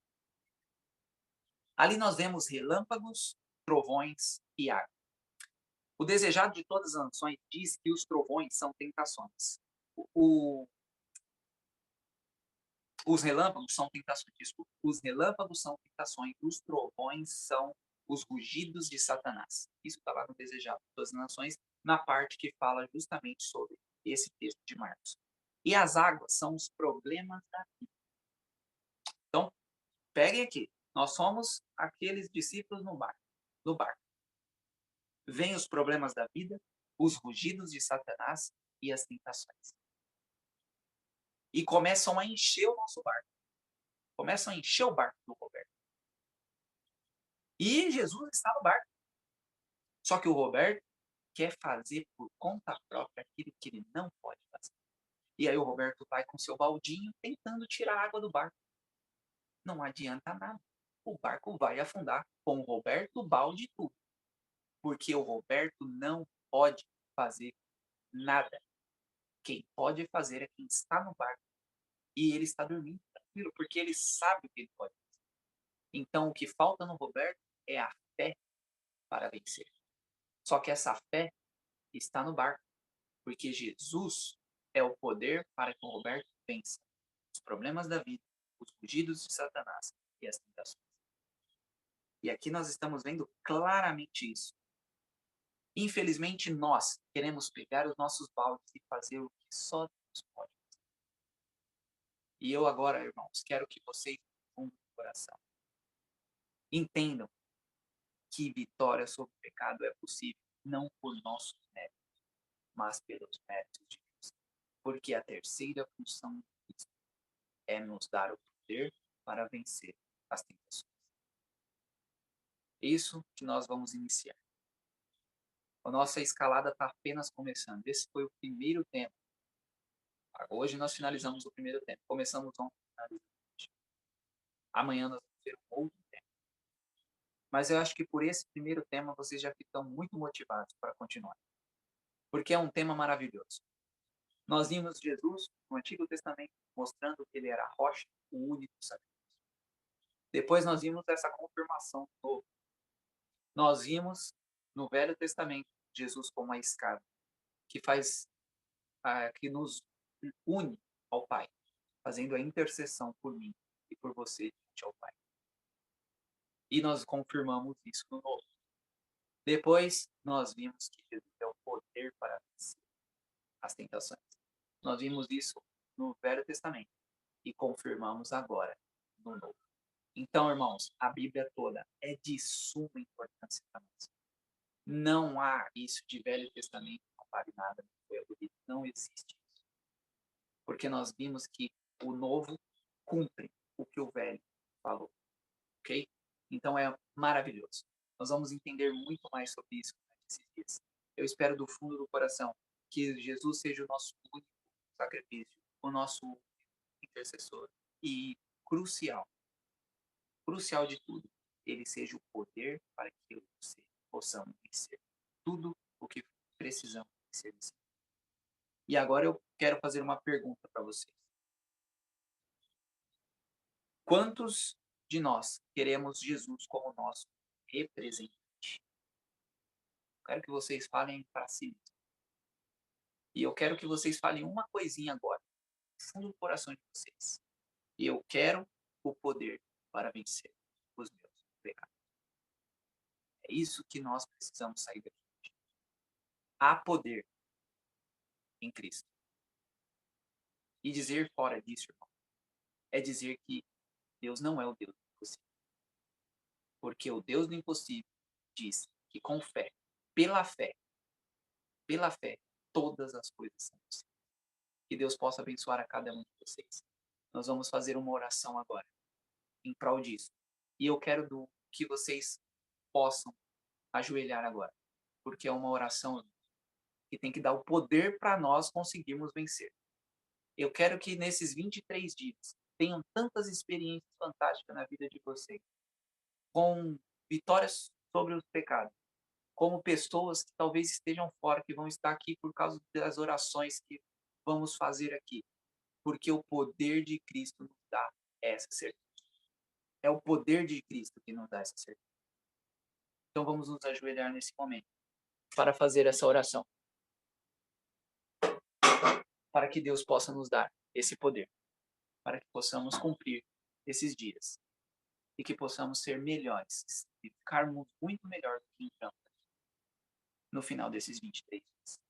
Ali nós vemos relâmpagos, trovões e água. O desejado de todas as nações diz que os trovões são tentações. Os relâmpagos são tentações, desculpa. Os relâmpagos são tentações, os trovões são os rugidos de Satanás. Isso está lá no Desejado de Todas as Nações, na parte que fala justamente sobre esse texto de Marcos. E as águas são os problemas da vida. Então, peguem aqui. Nós somos aqueles discípulos no barco. Vêm os problemas da vida, os rugidos de Satanás e as tentações. E começam a encher o nosso barco. Começam a encher o barco do Roberto. E Jesus está no barco. Só que o Roberto quer fazer por conta própria aquilo que ele não pode fazer. E aí o Roberto vai com seu baldinho tentando tirar a água do barco. Não adianta nada. O barco vai afundar com o Roberto, balde e tudo. Porque o Roberto não pode fazer nada. Quem pode fazer é quem está no barco. E ele está dormindo tranquilo, porque ele sabe o que ele pode fazer. Então o que falta no Roberto é a fé para vencer. Só que essa fé está no barco, porque Jesus é o poder para que o Roberto vença os problemas da vida, os fugidos de Satanás e as tentações. E aqui nós estamos vendo claramente isso. Infelizmente, nós queremos pegar os nossos baldes e fazer o que só Deus pode fazer. E eu agora, irmãos, quero que vocês fundem o coração. Entendam que vitória sobre o pecado é possível, não por nossos méritos, mas pelos méritos de Deus. Porque a terceira função de Cristo é nos dar o poder para vencer as tentações. Isso que nós vamos iniciar. A nossa escalada está apenas começando. Esse foi o primeiro tema. Hoje nós finalizamos o primeiro tema. Começamos ontem. Amanhã nós vamos ter um outro tema. Mas eu acho que por esse primeiro tema vocês já ficam muito motivados para continuar. Porque é um tema maravilhoso. Nós vimos Jesus no Antigo Testamento mostrando que ele era a rocha, o único sacrifício. Depois nós vimos essa confirmação do novo. Nós vimos no Velho Testamento Jesus como a escada, que que nos une ao Pai, fazendo a intercessão por mim e por você diante ao Pai. E nós confirmamos isso no Novo. Depois nós vimos que Jesus é o poder para vencer as tentações. Nós vimos isso no Velho Testamento e confirmamos agora no Novo. Então, irmãos, a Bíblia toda é de suma importância para nós. Não há isso de Velho Testamento, não vale nada, não foi abolido, não existe isso. Porque nós vimos que o Novo cumpre o que o Velho falou, ok? Então é maravilhoso. Nós vamos entender muito mais sobre isso nesses dias. Eu espero do fundo do coração que Jesus seja o nosso único sacrifício, o nosso intercessor e crucial de tudo, ele seja o poder para que eu e você possamos vencer tudo o que precisamos vencer. E agora eu quero fazer uma pergunta para vocês. Quantos de nós queremos Jesus como nosso representante? quero que vocês falem para si mesmos. E eu quero que vocês falem uma coisinha agora, no fundo do coração de vocês. E eu quero o poder para vencer os meus pecados. É isso que nós precisamos sair daqui. Há poder em Cristo. E dizer fora disso, irmão, é dizer que Deus não é o Deus do impossível. Porque o Deus do impossível diz que com fé, pela fé, todas as coisas são possíveis. Que Deus possa abençoar a cada um de vocês. Nós vamos fazer uma oração agora, em prol disso. E eu quero que vocês possam ajoelhar agora, porque é uma oração que tem que dar o poder para nós conseguirmos vencer. Eu quero que nesses 23 dias tenham tantas experiências fantásticas na vida de vocês, com vitórias sobre os pecados, como pessoas que talvez estejam fora, que vão estar aqui por causa das orações que vamos fazer aqui, porque o poder de Cristo nos dá essa certeza. É o poder de Cristo que nos dá essa certeza. Então vamos nos ajoelhar nesse momento para fazer essa oração, para que Deus possa nos dar esse poder, para que possamos cumprir esses dias e que possamos ser melhores e ficarmos muito melhor do que entramos no final desses 23 dias.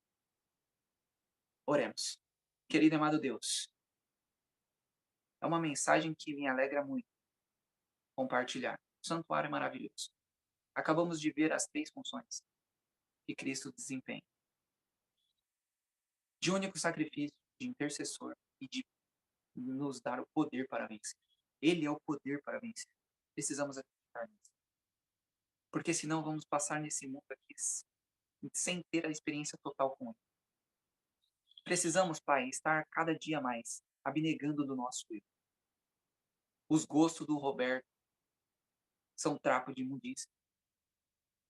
Oremos. Querido e amado Deus, é uma mensagem que me alegra muito compartilhar. O santuário é maravilhoso. Acabamos de ver as 3 funções que Cristo desempenha: de único sacrifício, de intercessor e de nos dar o poder para vencer. Ele é o poder para vencer. Precisamos acreditar nisso. Porque senão vamos passar nesse mundo aqui sem ter a experiência total com ele. Precisamos, Pai, estar cada dia mais abnegando do nosso erro. Os gostos do Roberto são trapo de imundícia.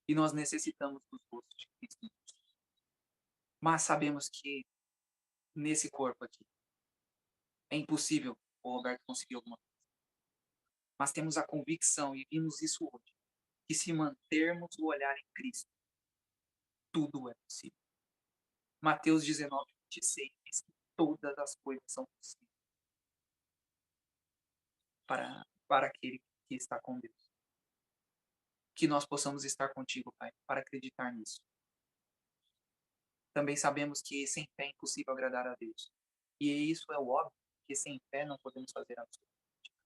E nós necessitamos dos gostos de Cristo. Mas sabemos que nesse corpo aqui é impossível o Roberto conseguir alguma coisa. Mas temos a convicção, e vimos isso hoje, que se mantermos o olhar em Cristo, tudo é possível. Mateus 19:26 diz que todas as coisas são possíveis para aquele que está com Deus. Que nós possamos estar contigo, Pai, para acreditar nisso. Também sabemos que sem fé é impossível agradar a Deus. E isso é o óbvio, que sem fé não podemos fazer absolutamente nada.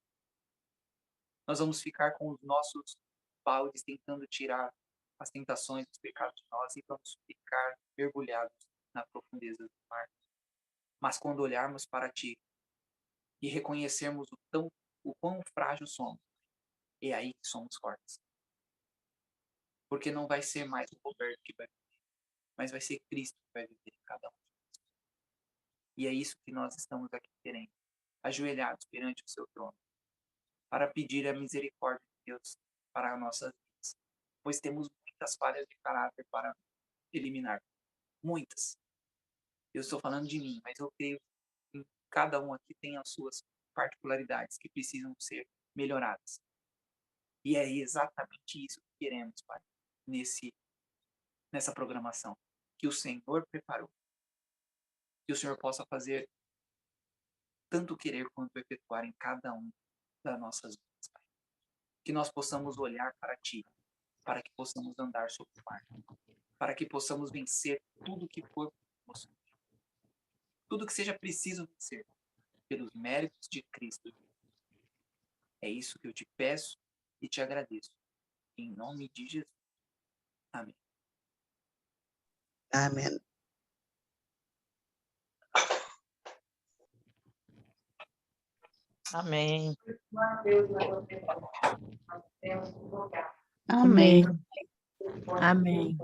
Nós vamos ficar com os nossos baldes tentando tirar as tentações dos pecados de nós e vamos ficar mergulhados na profundeza do mar. Mas quando olharmos para Ti e reconhecermos o quão frágil somos, é aí que somos fortes. Porque não vai ser mais o Roberto que vai viver, mas vai ser Cristo que vai viver em cada um de nós. E é isso que nós estamos aqui querendo, ajoelhados perante o seu trono, para pedir a misericórdia de Deus para as nossas vidas, pois temos muitas falhas de caráter para eliminar. Muitas. Eu estou falando de mim, mas eu creio que cada um aqui tem as suas particularidades que precisam ser melhoradas. E é exatamente isso que queremos, Pai, nessa programação que o Senhor preparou. Que o Senhor possa fazer tanto querer quanto efetuar em cada um das nossas vidas, Pai. Que nós possamos olhar para Ti, para que possamos andar sobre o mar, para que possamos vencer tudo que for possível. Tudo que seja preciso vencer, pelos méritos de Cristo. É isso que eu te peço e te agradeço. Em nome de Jesus. Amém. Amém. Amém. Amém. Amém.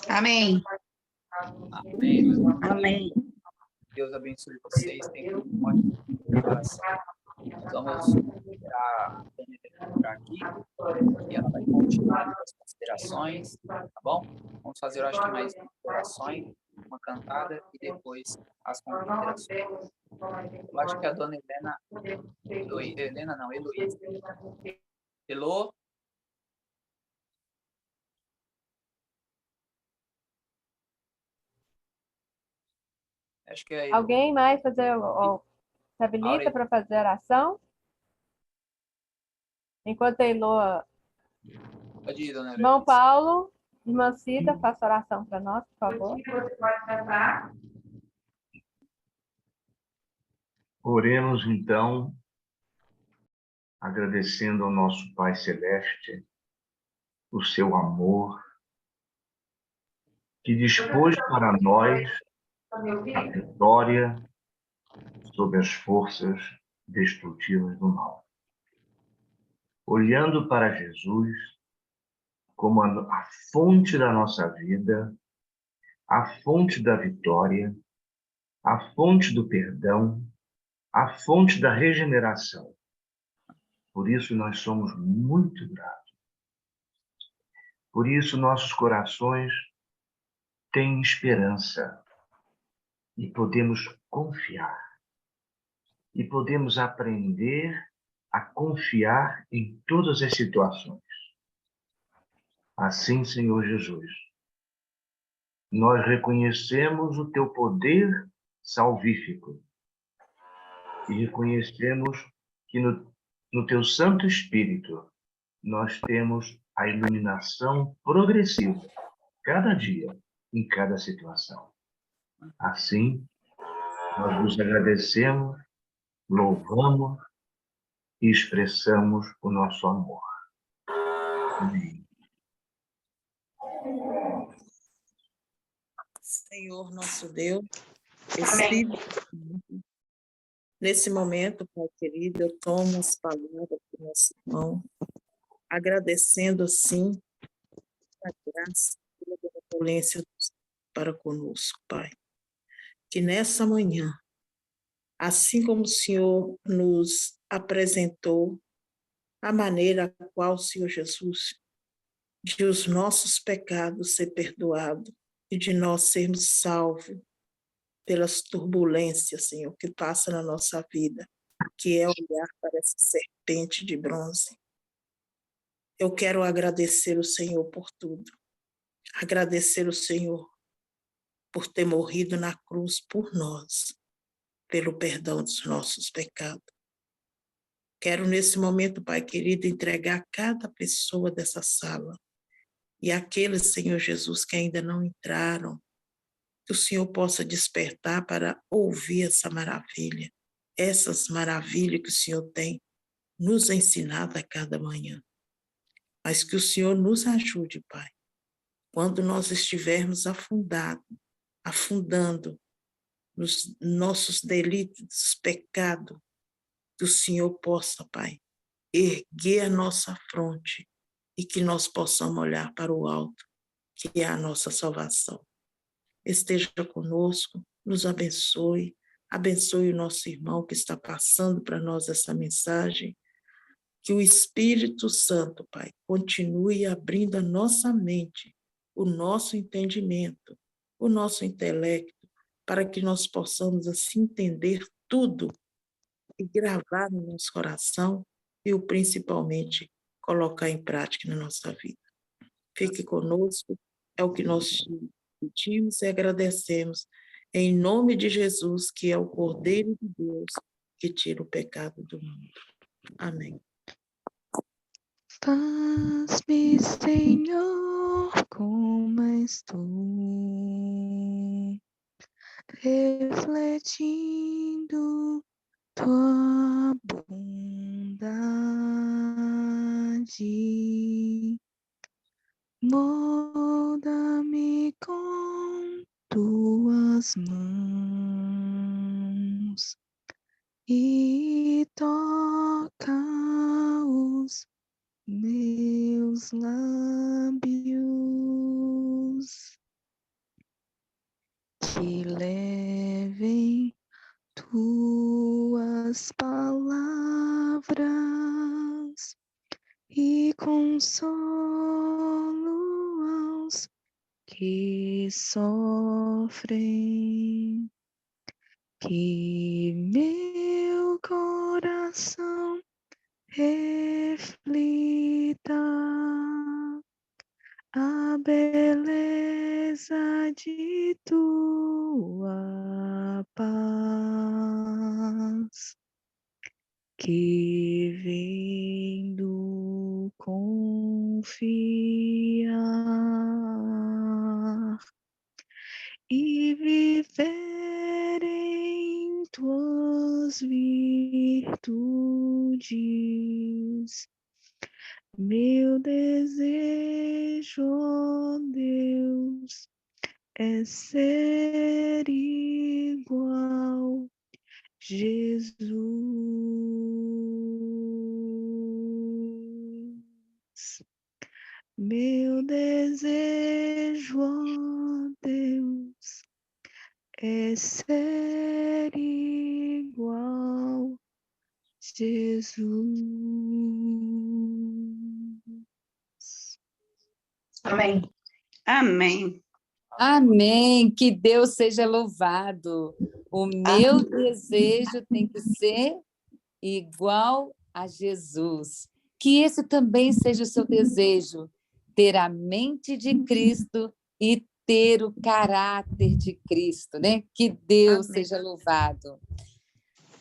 Amém. Amém, meus irmãos. Amém. Deus abençoe vocês. Tenham um ótimo preparação. Nós vamos esperar a Dani entrar aqui e ela vai continuar com as considerações, tá bom? Vamos fazer, eu acho que mais 2 orações, uma cantada e depois as considerações. Eu acho que a dona Helena... Helena não, Heloísa. Elô? Acho que é a Elô. Alguém mais fazer se habilita Aureli. para fazer a oração? Enquanto a Elô... Pode ir, dona Irmão Heloísa. Paulo, irmã Cida, faça oração para nós, por favor. Oremos então, agradecendo ao nosso Pai Celeste o seu amor, que dispôs para nós a vitória sobre as forças destrutivas do mal. Olhando para Jesus como a fonte da nossa vida, a fonte da vitória, a fonte do perdão, a fonte da regeneração. Por isso nós somos muito gratos. Por isso nossos corações têm esperança e podemos confiar. E podemos aprender a confiar em todas as situações. Assim, Senhor Jesus, nós reconhecemos o teu poder salvífico e reconhecemos que no teu Santo Espírito nós temos a iluminação progressiva, cada dia, em cada situação. Assim, nós nos agradecemos, louvamos e expressamos o nosso amor. Amém. Senhor nosso Deus, Espírito, nesse momento, Pai querido, eu tomo as palavras do nosso irmão, agradecendo, sim, a graça e a benevolência para conosco, Pai. Que nessa manhã, assim como o Senhor nos apresentou a maneira a qual o Senhor Jesus, de os nossos pecados ser perdoados e de nós sermos salvos pelas turbulências, Senhor, que passa na nossa vida, que é olhar para essa serpente de bronze. Eu quero agradecer o Senhor por tudo. Agradecer o Senhor por ter morrido na cruz por nós, pelo perdão dos nossos pecados. Quero, nesse momento, Pai querido, entregar cada pessoa dessa sala e aqueles, Senhor Jesus, que ainda não entraram, que o Senhor possa despertar para ouvir essa maravilha, essas maravilhas que o Senhor tem nos ensinado a cada manhã. Mas que o Senhor nos ajude, Pai, quando nós estivermos afundando nos nossos delitos, pecados, que o Senhor possa, Pai, erguer a nossa fronte e que nós possamos olhar para o alto, que é a nossa salvação. Esteja conosco, nos abençoe, abençoe o nosso irmão que está passando para nós essa mensagem, que o Espírito Santo, Pai, continue abrindo a nossa mente, o nosso entendimento, o nosso intelecto, para que nós possamos assim entender tudo e gravar no nosso coração e o principalmente colocar em prática na nossa vida. Fique conosco, é o que nós pedimos e agradecemos, em nome de Jesus, que é o Cordeiro de Deus, que tira o pecado do mundo. Amém. Faz-me, Senhor, como estou, refletindo tua bondade. Molda-me com tuas mãos e toca os meus lábios, que levem tuas palavras e consolo aos que sofrem, que meu coração reflita a beleza de tua paz, que vendo confiar e viver em tuas virtudes. Meu desejo, ó Deus, é ser igual Jesus. Meu desejo, ó Deus, é ser igual Jesus. Amém. Amém. Amém. Que Deus seja louvado. O meu desejo tem que ser igual a Jesus. Que esse também seja o seu desejo, ter a mente de Cristo e ter o caráter de Cristo, né? Que Deus Amém. seja louvado.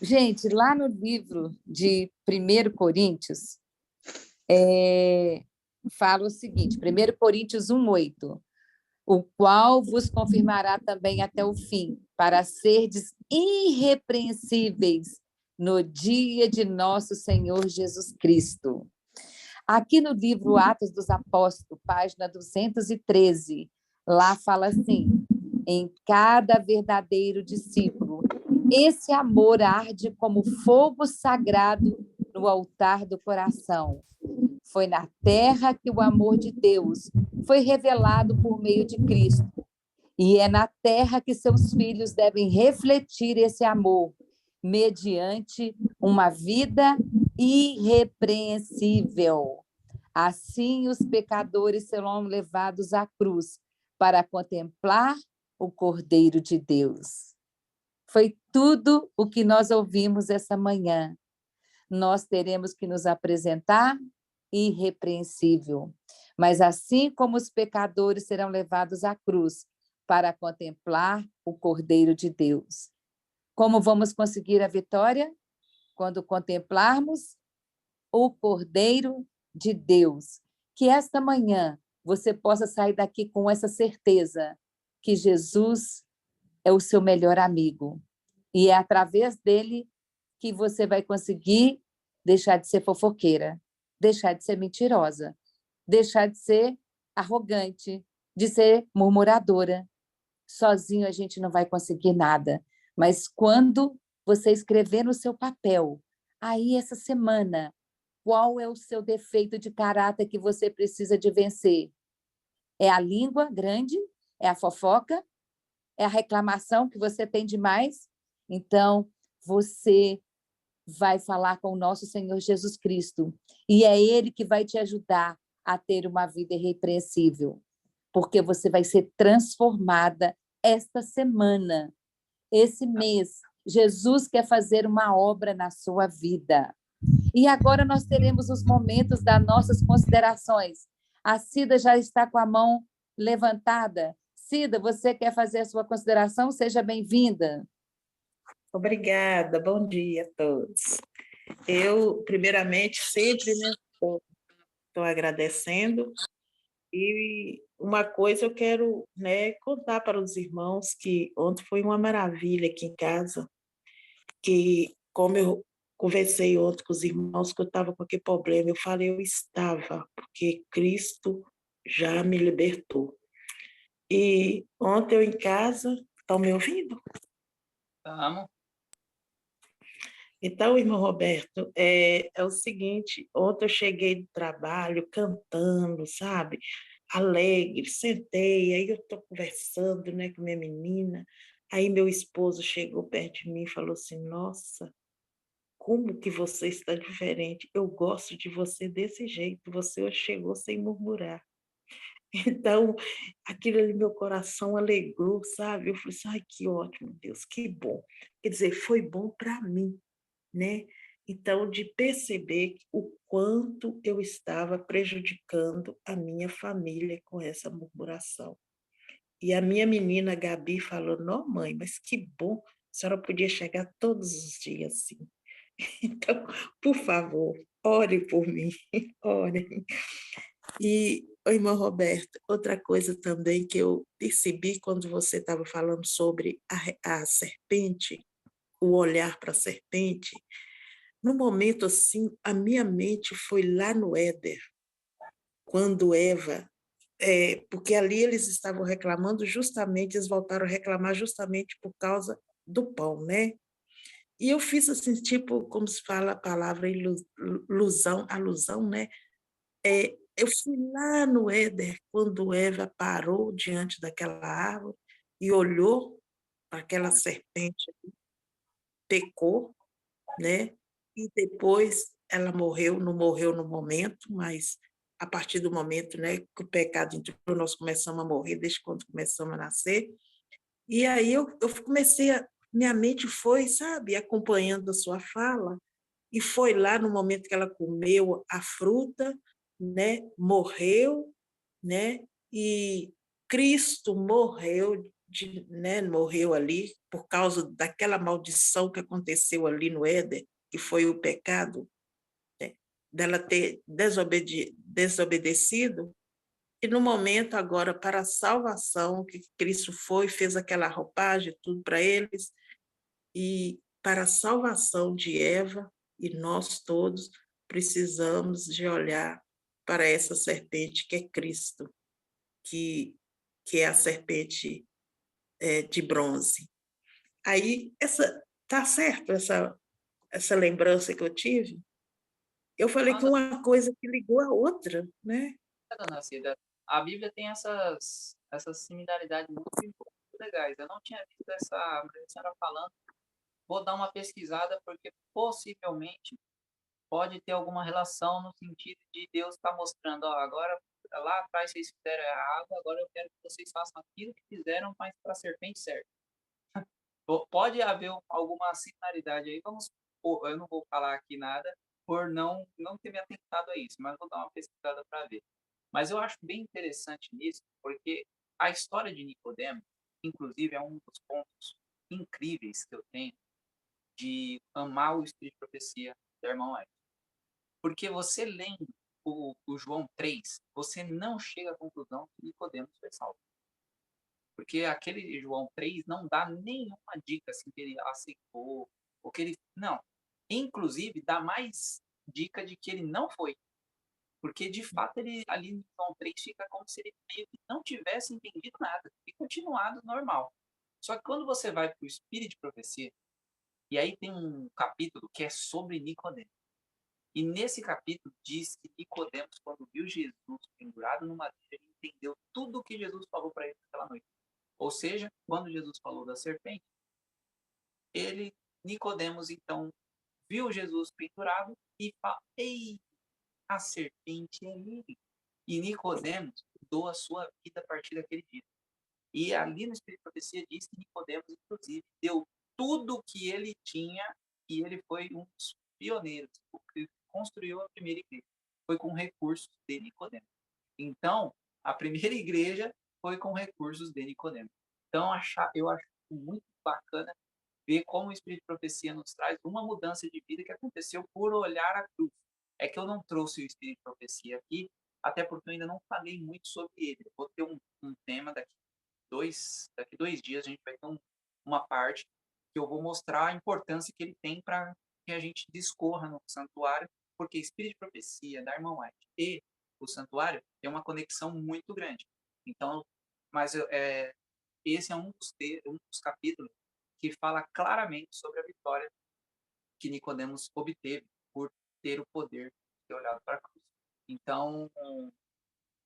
Gente, lá no livro de 1 Coríntios, fala o seguinte, 1 Coríntios 1:8, o qual vos confirmará também até o fim, para serdes irrepreensíveis no dia de nosso Senhor Jesus Cristo. Aqui no livro Atos dos Apóstolos, página 213, lá fala assim, em cada verdadeiro discípulo, esse amor arde como fogo sagrado no altar do coração. Foi na terra que o amor de Deus foi revelado por meio de Cristo. E é na terra que seus filhos devem refletir esse amor, mediante uma vida irrepreensível. Assim, os pecadores serão levados à cruz para contemplar o Cordeiro de Deus. Foi tudo o que nós ouvimos essa manhã. Nós teremos que nos apresentar irrepreensível. Mas assim como os pecadores serão levados à cruz para contemplar o Cordeiro de Deus. Como vamos conseguir a vitória? Quando contemplarmos o Cordeiro de Deus. Que esta manhã você possa sair daqui com essa certeza que Jesus é o seu melhor amigo. E é através dele que você vai conseguir deixar de ser fofoqueira, deixar de ser mentirosa, deixar de ser arrogante, de ser murmuradora. Sozinho a gente não vai conseguir nada. Mas quando você escrever no seu papel, aí essa semana, qual é o seu defeito de caráter que você precisa de vencer? É a língua grande? É a fofoca? É a reclamação que você tem demais? Então, você vai falar com o nosso Senhor Jesus Cristo. E é Ele que vai te ajudar a ter uma vida irrepreensível. Porque você vai ser transformada esta semana, esse mês. Jesus quer fazer uma obra na sua vida. E agora nós teremos os momentos das nossas considerações. A Cida já está com a mão levantada. Cida, você quer fazer a sua consideração? Seja bem-vinda. Obrigada, bom dia a todos. Eu, primeiramente, sempre estou agradecendo. E uma coisa eu quero, contar para os irmãos que ontem foi uma maravilha aqui em casa, que como eu conversei ontem com os irmãos que eu estava com aquele problema, eu falei, eu estava, porque Cristo já me libertou. E ontem eu em casa, estão me ouvindo? Vamos. Então, irmão Roberto, é o seguinte, ontem eu cheguei do trabalho cantando, sabe? Alegre, sentei, aí eu estou conversando, com minha menina, aí meu esposo chegou perto de mim e falou assim, nossa, como que você está diferente, eu gosto de você desse jeito, você chegou sem murmurar. Então, aquilo ali, meu coração alegrou, sabe? Eu falei assim, ai, que ótimo, Deus, que bom. Quer dizer, foi bom para mim, né? Então, de perceber o quanto eu estava prejudicando a minha família com essa murmuração. E a minha menina Gabi falou, não, mãe, mas que bom, a senhora podia chegar todos os dias assim. Então, por favor, ore por mim, ore. E, irmã Roberta, outra coisa também que eu percebi quando você estava falando sobre a serpente, o olhar para a serpente, no momento assim, a minha mente foi lá no Éden, quando Eva, porque ali eles estavam reclamando justamente, eles voltaram a reclamar justamente por causa do pão, né? E eu fiz assim, tipo, como se fala a palavra ilusão, alusão, né? Eu fui lá no Éden, quando Eva parou diante daquela árvore e olhou para aquela serpente, pecou, né? E depois ela morreu, não morreu no momento, mas a partir do momento, né, que o pecado entrou, nós começamos a morrer desde quando começamos a nascer. E aí eu comecei minha mente foi, sabe, acompanhando a sua fala, e foi lá no momento que ela comeu a fruta, né, morreu, né, e Cristo morreu, né, morreu ali por causa daquela maldição que aconteceu ali no Éden, que foi o pecado, né, dela ter desobedecido, e no momento agora, para a salvação, que Cristo foi, fez aquela roupagem, tudo para eles, e para a salvação de Eva, e nós todos precisamos de olhar para essa serpente que é Cristo, que é a serpente de bronze. Aí, tá certo essa lembrança que eu tive? Eu falei que Manda, uma coisa que ligou a outra, né? dona Cida. A Bíblia tem essas similaridades muito legais. Eu não tinha visto essa a senhora falando. Vou dar uma pesquisada, porque possivelmente pode ter alguma relação no sentido de Deus estar mostrando, ó, agora lá atrás vocês fizeram errado, agora eu quero que vocês façam aquilo que fizeram, mas para a serpente certo. Pode haver alguma similaridade aí, eu não vou falar aqui nada por não ter me atentado a isso, mas vou dar uma pesquisada para ver. Mas eu acho bem interessante nisso, porque a história de Nicodemo, inclusive, é um dos pontos incríveis que eu tenho de amar o espírito de profecia da irmã White. Porque você lendo o João 3, você não chega à conclusão que Nicodemos foi salvo. Porque aquele João 3 não dá nenhuma dica assim, que ele aceitou, ou que ele. Não. Inclusive, dá mais dica de que ele não foi. Porque, de fato, ele ali no João 3 fica como se ele meio que não tivesse entendido nada e continuado normal. Só que quando você vai para o Espírito de Profecia, e aí tem um capítulo que é sobre Nicodemos. E nesse capítulo diz que Nicodemos, quando viu Jesus pendurado no madeiro, ele entendeu tudo o que Jesus falou para ele naquela noite. Ou seja, quando Jesus falou da serpente, Nicodemos, então, viu Jesus pendurado e fala, ei, a serpente é ele. E Nicodemos mudou a sua vida a partir daquele dia. E ali no Espírito de Profecia diz que Nicodemos, inclusive, deu tudo o que ele tinha e ele foi um dos pioneiros, o que construiu a primeira igreja. Foi com recursos de Nicodemos. Então, a primeira igreja foi com recursos de Nicodemos. Então, eu acho muito bacana ver como o Espírito de Profecia nos traz uma mudança de vida que aconteceu por olhar a cruz. É que eu não trouxe o Espírito de Profecia aqui, até porque eu ainda não falei muito sobre ele. Eu vou ter um tema daqui 2 dias, a gente vai ter uma parte que eu vou mostrar a importância que ele tem para que a gente discorra no santuário, porque Espírito de Profecia da irmã White e o santuário tem uma conexão muito grande. Então, mas esse é um dos capítulos que fala claramente sobre a vitória que Nicodemos obteve por ter o poder de ter olhado para a cruz. Então,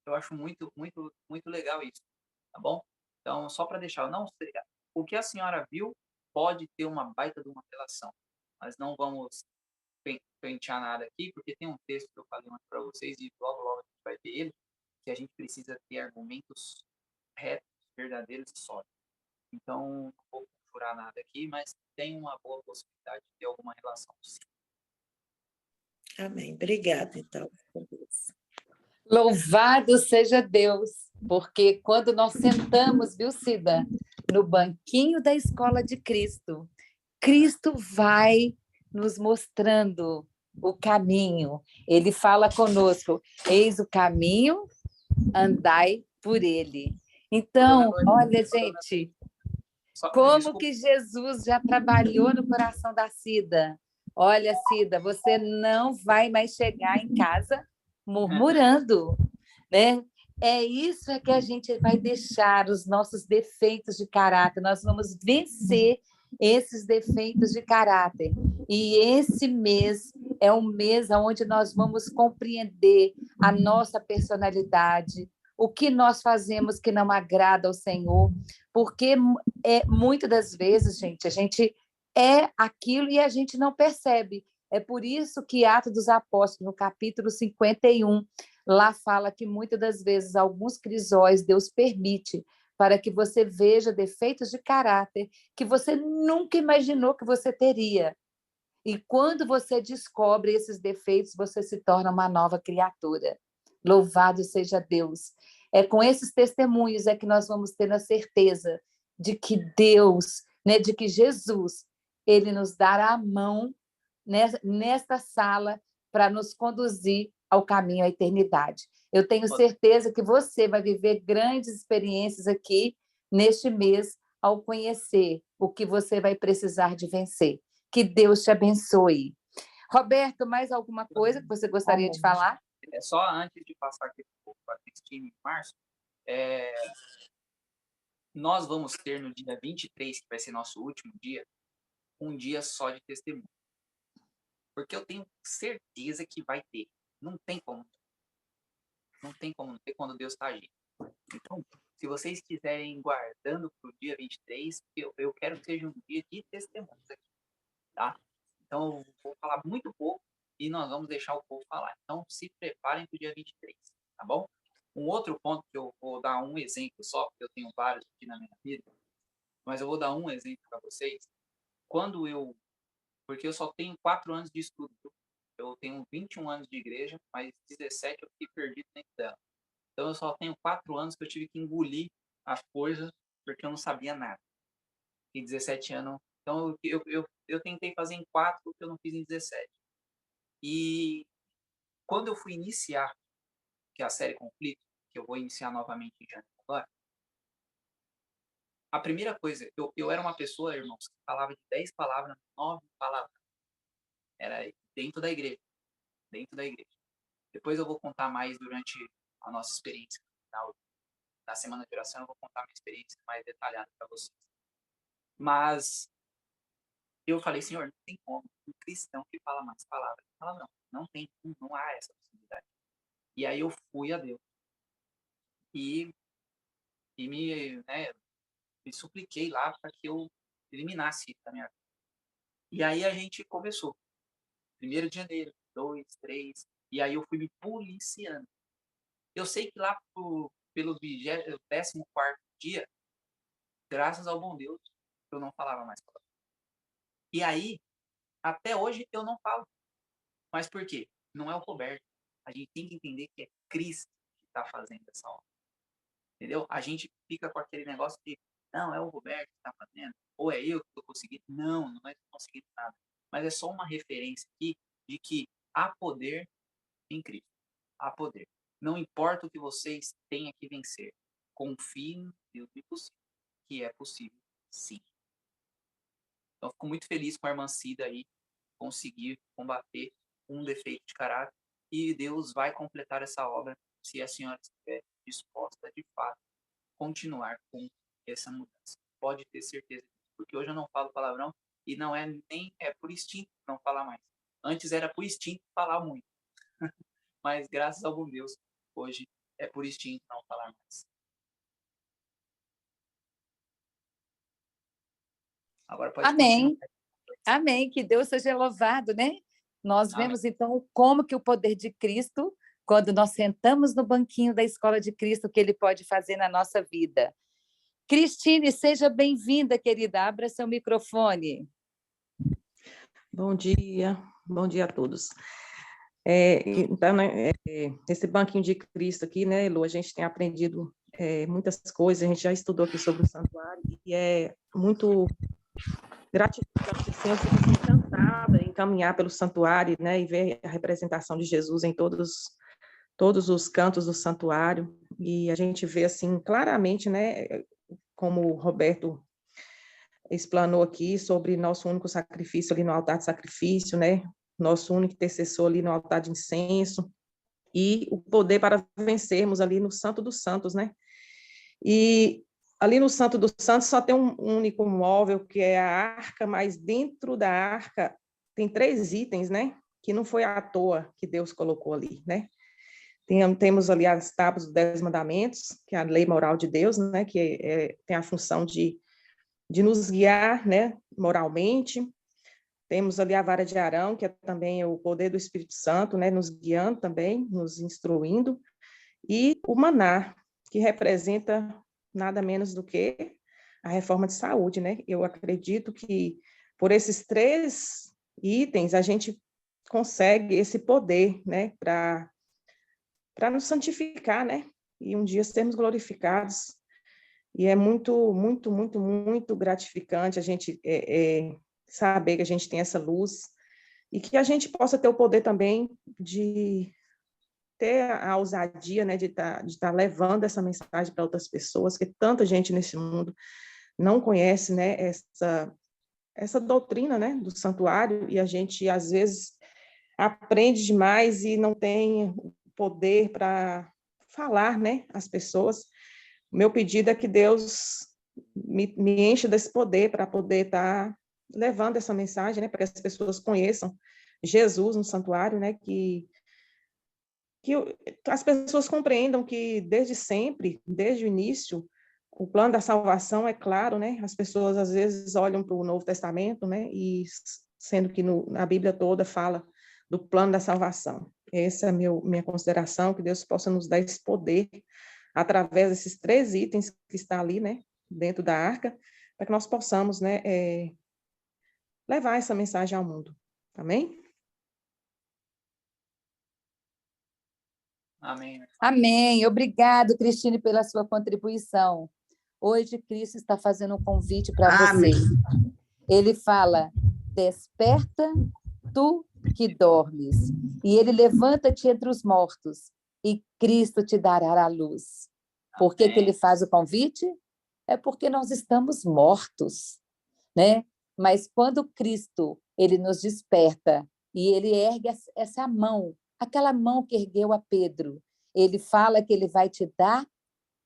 eu acho muito, muito, muito legal isso, tá bom? Então, só para deixar, não sei, o que a senhora viu pode ter uma baita de uma relação, mas não vamos pentear nada aqui, porque tem um texto que eu falei para vocês e logo, logo a gente vai ver ele, que a gente precisa ter argumentos retos, verdadeiros e sólidos. Então, não vou furar nada aqui, mas tem uma boa possibilidade de ter alguma relação, sim. Amém. Obrigada, então. Com Deus. Louvado seja Deus, porque quando nós sentamos, viu, Cida, no banquinho da escola de Cristo, Cristo vai nos mostrando o caminho. Ele fala conosco: eis o caminho, andai por ele. Então, olha, gente, como Desculpa, que Jesus já trabalhou no coração da Cida. Olha, Cida, você não vai mais chegar em casa murmurando, né? É isso que a gente vai deixar os nossos defeitos de caráter. Nós vamos vencer esses defeitos de caráter. E esse mês é um mês onde nós vamos compreender a nossa personalidade, o que nós fazemos que não agrada ao Senhor, porque muitas das vezes, gente, a gente é aquilo e a gente não percebe. É por isso que Atos dos Apóstolos, no capítulo 51, lá fala que muitas das vezes alguns crisóis Deus permite para que você veja defeitos de caráter que você nunca imaginou que você teria. E quando você descobre esses defeitos, você se torna uma nova criatura. Louvado seja Deus. É com esses testemunhos é que nós vamos ter a certeza de que Deus, né, de que Jesus, ele nos dará a mão nesta sala para nos conduzir ao caminho à eternidade. Eu tenho certeza que você vai viver grandes experiências aqui neste mês ao conhecer o que você vai precisar de vencer. Que Deus te abençoe. Roberto, mais alguma coisa que você gostaria de falar? Só antes de passar aqui para a Cristina em março, nós vamos ter no dia 23, que vai ser nosso último dia, um dia só de testemunho. Porque eu tenho certeza que vai ter. Não tem como. Não tem como não ter quando Deus está agindo. Então, se vocês quiserem ir guardando para o dia 23, eu quero que seja um dia de testemunhos aqui, tá? Então, eu vou falar muito pouco e nós vamos deixar o povo falar. Então, se preparem para o dia 23, tá bom? Um outro ponto que eu vou dar um exemplo só, porque eu tenho vários aqui na minha vida, mas eu vou dar um exemplo para vocês. Porque eu só tenho 4 anos de estudo. Eu tenho 21 anos de igreja, mas 17 eu fiquei perdido dentro dela. Então, eu só tenho 4 anos que eu tive que engolir as coisas porque eu não sabia nada. Em 17 anos. Então, eu tentei fazer em 4 o que eu não fiz em 17. E quando eu fui iniciar, que é a série Conflito, que eu vou iniciar novamente em janeiro agora, a primeira coisa, eu era uma pessoa, irmãos, que falava de 10 palavras, 9 palavras. Era dentro da igreja. Dentro da igreja. Depois eu vou contar mais durante a nossa experiência. Na semana de oração eu vou contar minha experiência mais detalhada para vocês. Mas eu falei, Senhor, não tem como um cristão que fala mais palavras. Fala, não tem, não há essa possibilidade. E aí eu fui a Deus. E me supliquei lá para que eu eliminasse isso da minha vida. E aí a gente começou. 1º de janeiro, 2, 3, e aí eu fui me policiando. Eu sei que lá pelo 14º dia, graças ao bom Deus, eu não falava mais palavras. E aí, até hoje, eu não falo. Mas por quê? Não é o Roberto. A gente tem que entender que é Cristo que está fazendo essa obra. Entendeu? A gente fica com aquele negócio de, não, é o Roberto que está fazendo, ou é eu que estou conseguindo. Não é conseguindo nada. Mas é só uma referência aqui de que há poder em Cristo. Há poder. Não importa o que vocês tenham que vencer. Confie no Deus do impossível, que é possível, sim. Então, fico muito feliz com a irmã Cida aí, conseguir combater um defeito de caráter, e Deus vai completar essa obra se a senhora estiver disposta, de fato, continuar com essa mudança. Pode ter certeza disso, porque hoje eu não falo palavrão, e não é nem por instinto não falar mais. Antes era por instinto falar muito. Mas graças ao bom Deus, hoje é por instinto não falar mais. Agora pode Amém. continuar. Amém. Que Deus seja louvado, né? Nós Amém. vemos, então, como que o poder de Cristo quando nós sentamos no banquinho da Escola de Cristo, o que Ele pode fazer na nossa vida. Cristine, seja bem-vinda, querida. Abra seu microfone. Bom dia a todos. Então, né, esse banquinho de Cristo aqui, né, Lu, a gente tem aprendido muitas coisas, a gente já estudou aqui sobre o santuário, e é muito gratificante, assim, eu fico assim, encantada em caminhar pelo santuário, né, e ver a representação de Jesus em todos os cantos do santuário, e a gente vê, assim, claramente, né, como o Roberto explanou aqui sobre nosso único sacrifício ali no altar de sacrifício, né, nosso único intercessor ali no altar de incenso, e o poder para vencermos ali no Santo dos Santos, né, e ali no Santo dos Santos só tem um único móvel, que é a arca, mas dentro da arca tem 3 itens, né, que não foi à toa que Deus colocou ali, né. Temos ali as tábuas dos 10 mandamentos, que é a lei moral de Deus, né, que tem a função de nos guiar, né, moralmente. Temos ali a vara de Arão, que é também o poder do Espírito Santo, né, nos guiando também, nos instruindo. E o maná, que representa nada menos do que a reforma de saúde, né? Eu acredito que por esses 3 itens a gente consegue esse poder, né, para nos santificar, né? E um dia sermos glorificados. E é muito, muito, muito, muito gratificante a gente saber que a gente tem essa luz e que a gente possa ter o poder também de ter a ousadia, né, de tá levando essa mensagem para outras pessoas, que tanta gente nesse mundo não conhece, né, essa doutrina, né, do santuário, e a gente, às vezes, aprende demais e não tem poder para falar, né, às pessoas. O meu pedido é que Deus me encha desse poder para poder estar levando essa mensagem, né, para que as pessoas conheçam Jesus no santuário, né, que as pessoas compreendam que desde sempre, desde o início, o plano da salvação é claro, né, as pessoas às vezes olham para o Novo Testamento, né, e sendo que na Bíblia toda fala do plano da salvação. Essa é a minha consideração, que Deus possa nos dar esse poder através desses 3 itens que está ali, né, dentro da arca, para que nós possamos, né, levar essa mensagem ao mundo. Amém? Amém. Amém. Obrigado, Cristine, pela sua contribuição. Hoje, Cristo está fazendo um convite para você. Amém. Ele fala, desperta, tu que dormes, e ele levanta-te entre os mortos, e Cristo te dará a luz. Por que ele faz o convite? É porque nós estamos mortos, né? Mas quando Cristo, ele nos desperta, e ele ergue essa mão, aquela mão que ergueu a Pedro, ele fala que ele vai te dar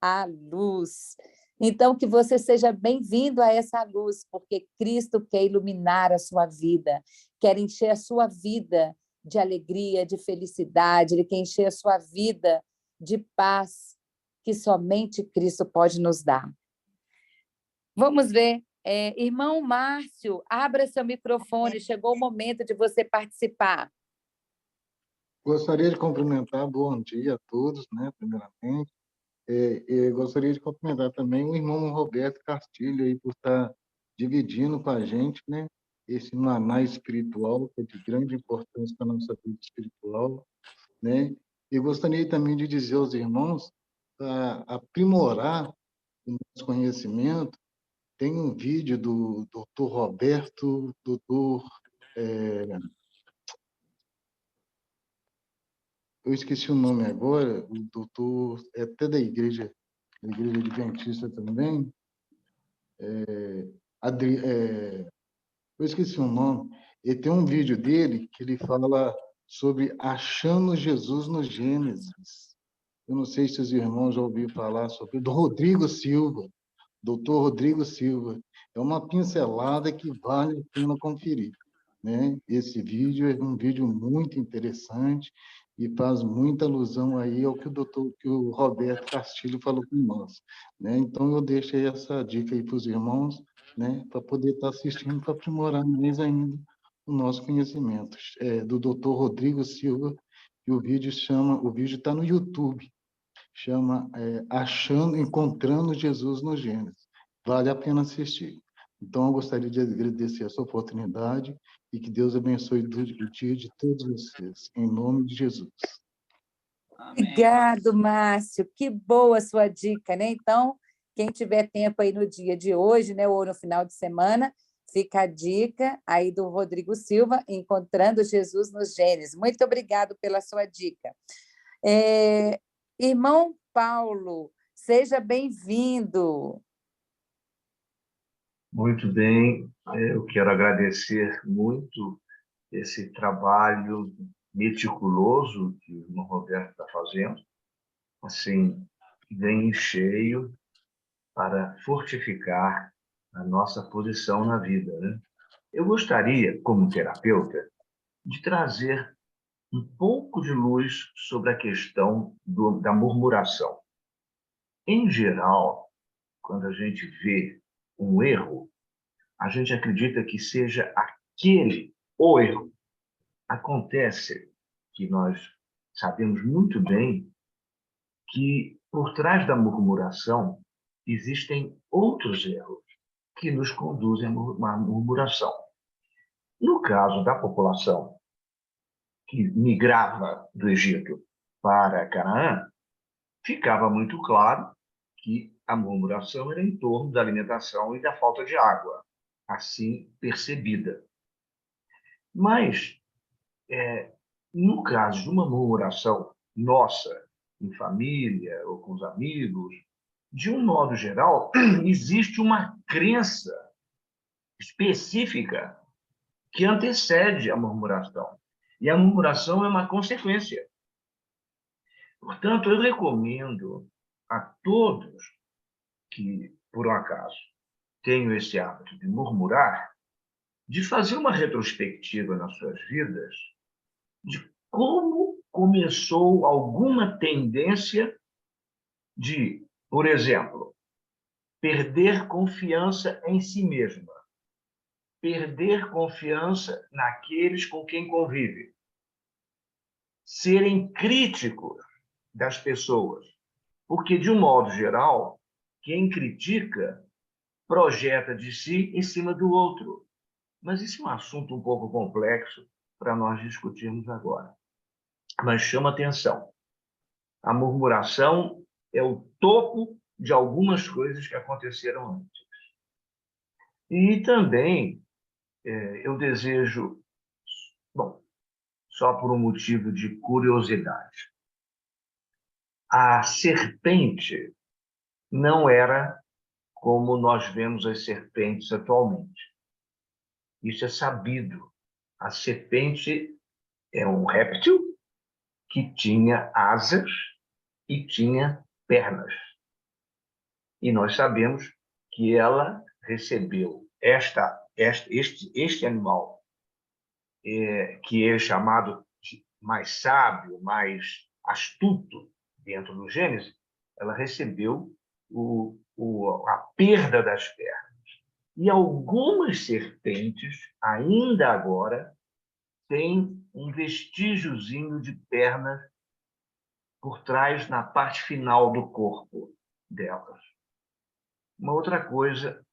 a luz. Então, que você seja bem-vindo a essa luz, porque Cristo quer iluminar a sua vida, quer encher a sua vida de alegria, de felicidade, Ele quer encher a sua vida de paz, que somente Cristo pode nos dar. Vamos ver. Irmão Márcio, abra seu microfone, chegou o momento de você participar. Gostaria de cumprimentar, bom dia a todos, né, primeiramente. Gostaria de cumprimentar também o irmão Roberto Castilho aí por estar dividindo com a gente, né, esse maná espiritual, que é de grande importância para a nossa vida espiritual, né. E gostaria também de dizer aos irmãos, para aprimorar o nosso conhecimento, tem um vídeo do Dr. Roberto, eu esqueci o nome agora, o doutor, é até da igreja adventista também, eu esqueci o nome, e tem um vídeo dele que ele fala sobre achando Jesus no Gênesis. Eu não sei se os irmãos já ouviram falar sobre, do Rodrigo Silva, doutor Rodrigo Silva. É uma pincelada que vale a pena conferir, né? Esse vídeo é um vídeo muito interessante e faz muita alusão aí ao que o Roberto Castilho falou com nós, né? Então eu deixei essa dica aí para os irmãos, né, para poder estar assistindo, para aprimorar mais ainda o nosso conhecimento. Do Dr. Rodrigo Silva, e o vídeo está no YouTube, chama Encontrando Jesus no Gênesis. Vale a pena assistir. Então, eu gostaria de agradecer essa oportunidade e que Deus abençoe o dia de todos vocês, em nome de Jesus. Amém. Obrigado, Márcio. Que boa a sua dica, né? Então, quem tiver tempo aí no dia de hoje, né, ou no final de semana, fica a dica aí do Rodrigo Silva, Encontrando Jesus nos Gênesis. Muito obrigado pela sua dica. Irmão Paulo, seja bem-vindo. Muito bem, eu quero agradecer muito esse trabalho meticuloso que o irmão Roberto está fazendo, assim, vem em cheio para fortificar a nossa posição na vida, né? Eu gostaria, como terapeuta, de trazer um pouco de luz sobre a questão da murmuração. Em geral, quando a gente vê um erro, a gente acredita que seja aquele o erro. Acontece que nós sabemos muito bem que por trás da murmuração existem outros erros que nos conduzem à murmuração. No caso da população que migrava do Egito para Canaã, ficava muito claro que a murmuração era em torno da alimentação e da falta de água, assim percebida. Mas, no caso de uma murmuração nossa, em família ou com os amigos, de um modo geral, existe uma crença específica que antecede a murmuração. E a murmuração é uma consequência. Portanto, eu recomendo a todos que, por um acaso, tenham esse hábito de murmurar, de fazer uma retrospectiva nas suas vidas de como começou alguma tendência de, por exemplo, perder confiança em si mesma, perder confiança naqueles com quem convive, serem críticos das pessoas, porque, de um modo geral, quem critica projeta de si em cima do outro. Mas isso é um assunto um pouco complexo para nós discutirmos agora. Mas chama atenção. A murmuração é o topo de algumas coisas que aconteceram antes. E também eu desejo, bom, só por um motivo de curiosidade, a serpente não era como nós vemos as serpentes atualmente. Isso é sabido. A serpente é um réptil que tinha asas e tinha pernas. E nós sabemos que ela recebeu este animal, que é chamado de mais sábio, mais astuto dentro do Gênesis, ela recebeu a perda das pernas. E algumas serpentes, ainda agora, têm um vestígiozinho de pernas por trás, na parte final do corpo delas. Uma outra coisa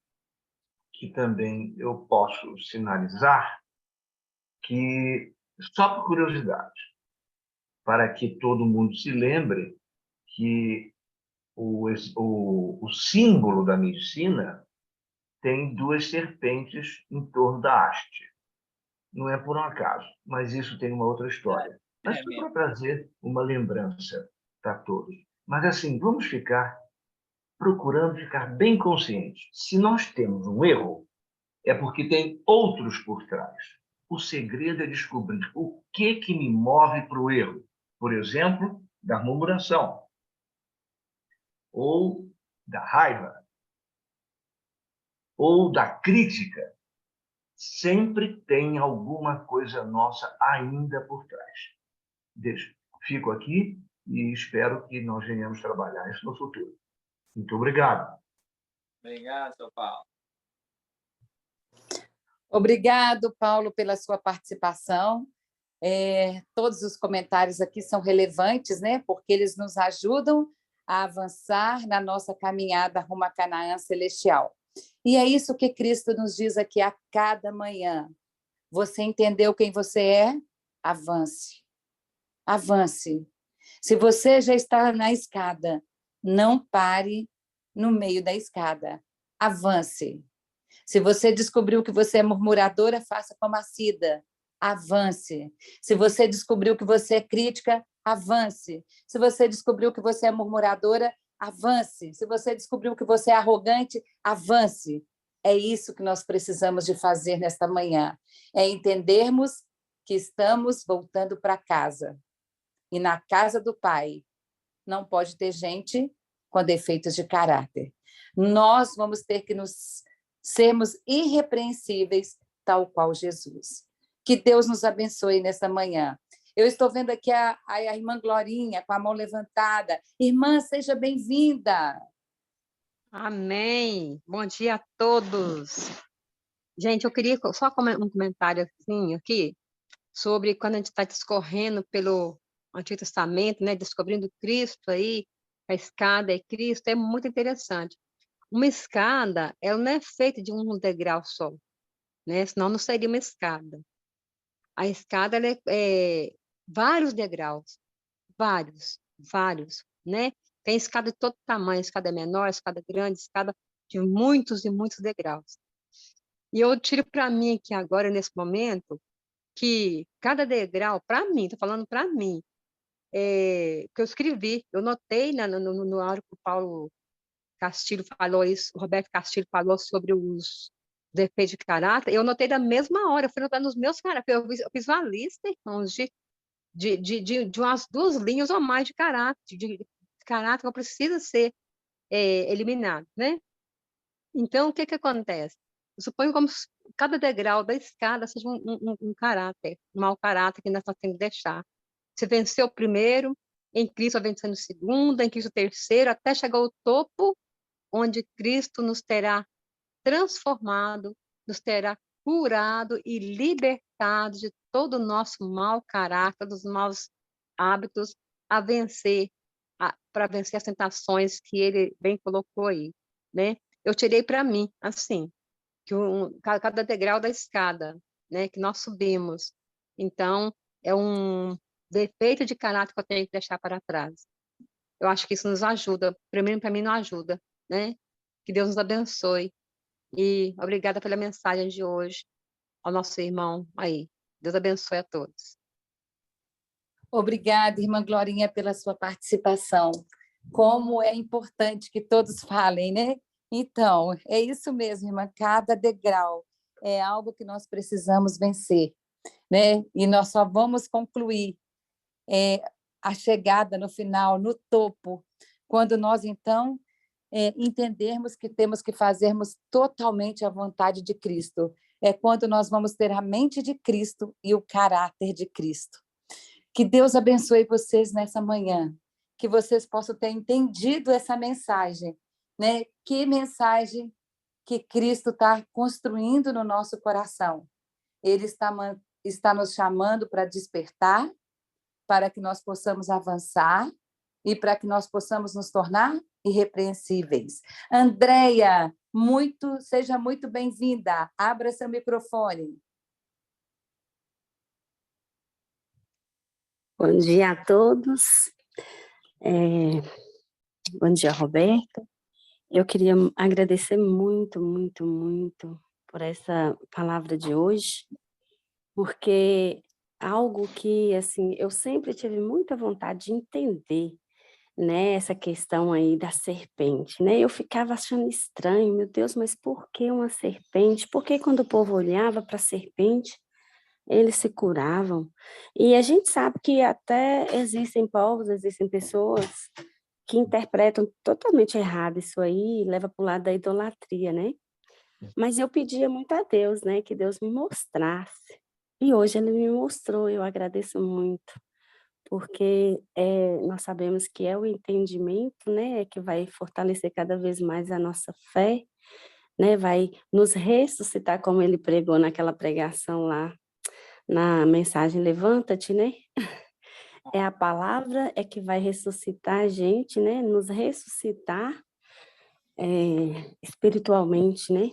que também eu posso sinalizar, que, só por curiosidade, para que todo mundo se lembre que o símbolo da medicina tem duas serpentes em torno da haste. Não é por um acaso, mas isso tem uma outra história. Mas para trazer uma lembrança para todos. Mas, assim, vamos procurando ficar bem conscientes. Se nós temos um erro, é porque tem outros por trás. O segredo é descobrir o que me move para o erro. Por exemplo, da murmuração, ou da raiva, ou da crítica. Sempre tem alguma coisa nossa ainda por trás. Fico aqui e espero que nós venhamos trabalhar isso no futuro. Muito obrigado. Obrigado, seu Paulo. Obrigado, Paulo, pela sua participação. Todos os comentários aqui são relevantes, né? Porque eles nos ajudam a avançar na nossa caminhada rumo à Canaã celestial. E é isso que Cristo nos diz aqui a cada manhã. Você entendeu quem você é? Avance. Avance. Se você já está na escada, não pare no meio da escada. Avance. Se você descobriu que você é murmuradora, faça como a Cida. Avance. Se você descobriu que você é crítica, avance. Se você descobriu que você é murmuradora, avance. Se você descobriu que você é arrogante, avance. É isso que nós precisamos de fazer nesta manhã. É entendermos que estamos voltando para casa. E na casa do Pai não pode ter gente com defeitos de caráter. Nós vamos ter que sermos irrepreensíveis, tal qual Jesus. Que Deus nos abençoe nessa manhã. Eu estou vendo aqui a irmã Glorinha com a mão levantada. Irmã, seja bem-vinda. Amém. Bom dia a todos. Gente, eu queria só um comentáriozinho aqui sobre quando a gente está discorrendo pelo Antigo Testamento, né, descobrindo Cristo aí, a escada é Cristo, é muito interessante. Uma escada, ela não é feita de um degrau só, né? Senão não seria uma escada. A escada ela é vários degraus, vários, né? Tem escada de todo tamanho, escada menor, escada grande, escada de muitos e muitos degraus. E eu tiro para mim aqui agora, nesse momento, que cada degrau, para mim, estou falando para mim, que eu escrevi, eu notei no hora que o Paulo Castilho falou isso, o Roberto Castilho falou sobre os defeitos de caráter, eu notei da mesma hora, eu fui notando os meus caráteres, eu fiz uma lista, irmãos, de umas 2 linhas ou mais de caráter que precisa ser eliminado, né? Então, o que acontece? Eu suponho como se cada degrau da escada seja um caráter, um mau caráter que nós temos que deixar. Você venceu o primeiro, em Cristo vencendo o segundo, em Cristo o terceiro, até chegar ao topo, onde Cristo nos terá transformado, nos terá curado e libertado de todo o nosso mau caráter, dos maus hábitos, para vencer as tentações que ele bem colocou aí, né? Eu tirei para mim, assim, que cada degrau da escada, né, que nós subimos, então, é um defeito de caráter que eu tenho que deixar para trás. Eu acho que isso nos ajuda, primeiro para mim não ajuda, né? Que Deus nos abençoe. E obrigada pela mensagem de hoje ao nosso irmão aí. Deus abençoe a todos. Obrigada, irmã Glorinha, pela sua participação. Como é importante que todos falem, né? Então, é isso mesmo, irmã, cada degrau é algo que nós precisamos vencer, né? E nós só vamos concluir a chegada no final, no topo, quando nós, então, entendermos que temos que fazermos totalmente a vontade de Cristo. É quando nós vamos ter a mente de Cristo e o caráter de Cristo. Que Deus abençoe vocês nessa manhã, que vocês possam ter entendido essa mensagem, né? Que mensagem que Cristo está construindo no nosso coração. Ele está nos chamando para despertar, para que nós possamos avançar e para que nós possamos nos tornar irrepreensíveis. Andréia, seja muito bem-vinda. Abra seu microfone. Bom dia a todos. Bom dia, Roberto. Eu queria agradecer muito por essa palavra de hoje, porque algo que, assim, eu sempre tive muita vontade de entender, né, essa questão aí da serpente, né? Eu ficava achando estranho, meu Deus, mas por que uma serpente? Por que quando o povo olhava para a serpente, eles se curavam? E a gente sabe que até existem povos, existem pessoas que interpretam totalmente errado isso aí e leva para o lado da idolatria, né? Mas eu pedia muito a Deus, né, que Deus me mostrasse. E hoje Ele me mostrou, eu agradeço muito, porque nós sabemos que é o entendimento, né, que vai fortalecer cada vez mais a nossa fé, né, vai nos ressuscitar, como Ele pregou naquela pregação lá na mensagem Levanta-te, né? É a palavra que vai ressuscitar a gente, né? Nos ressuscitar espiritualmente, né?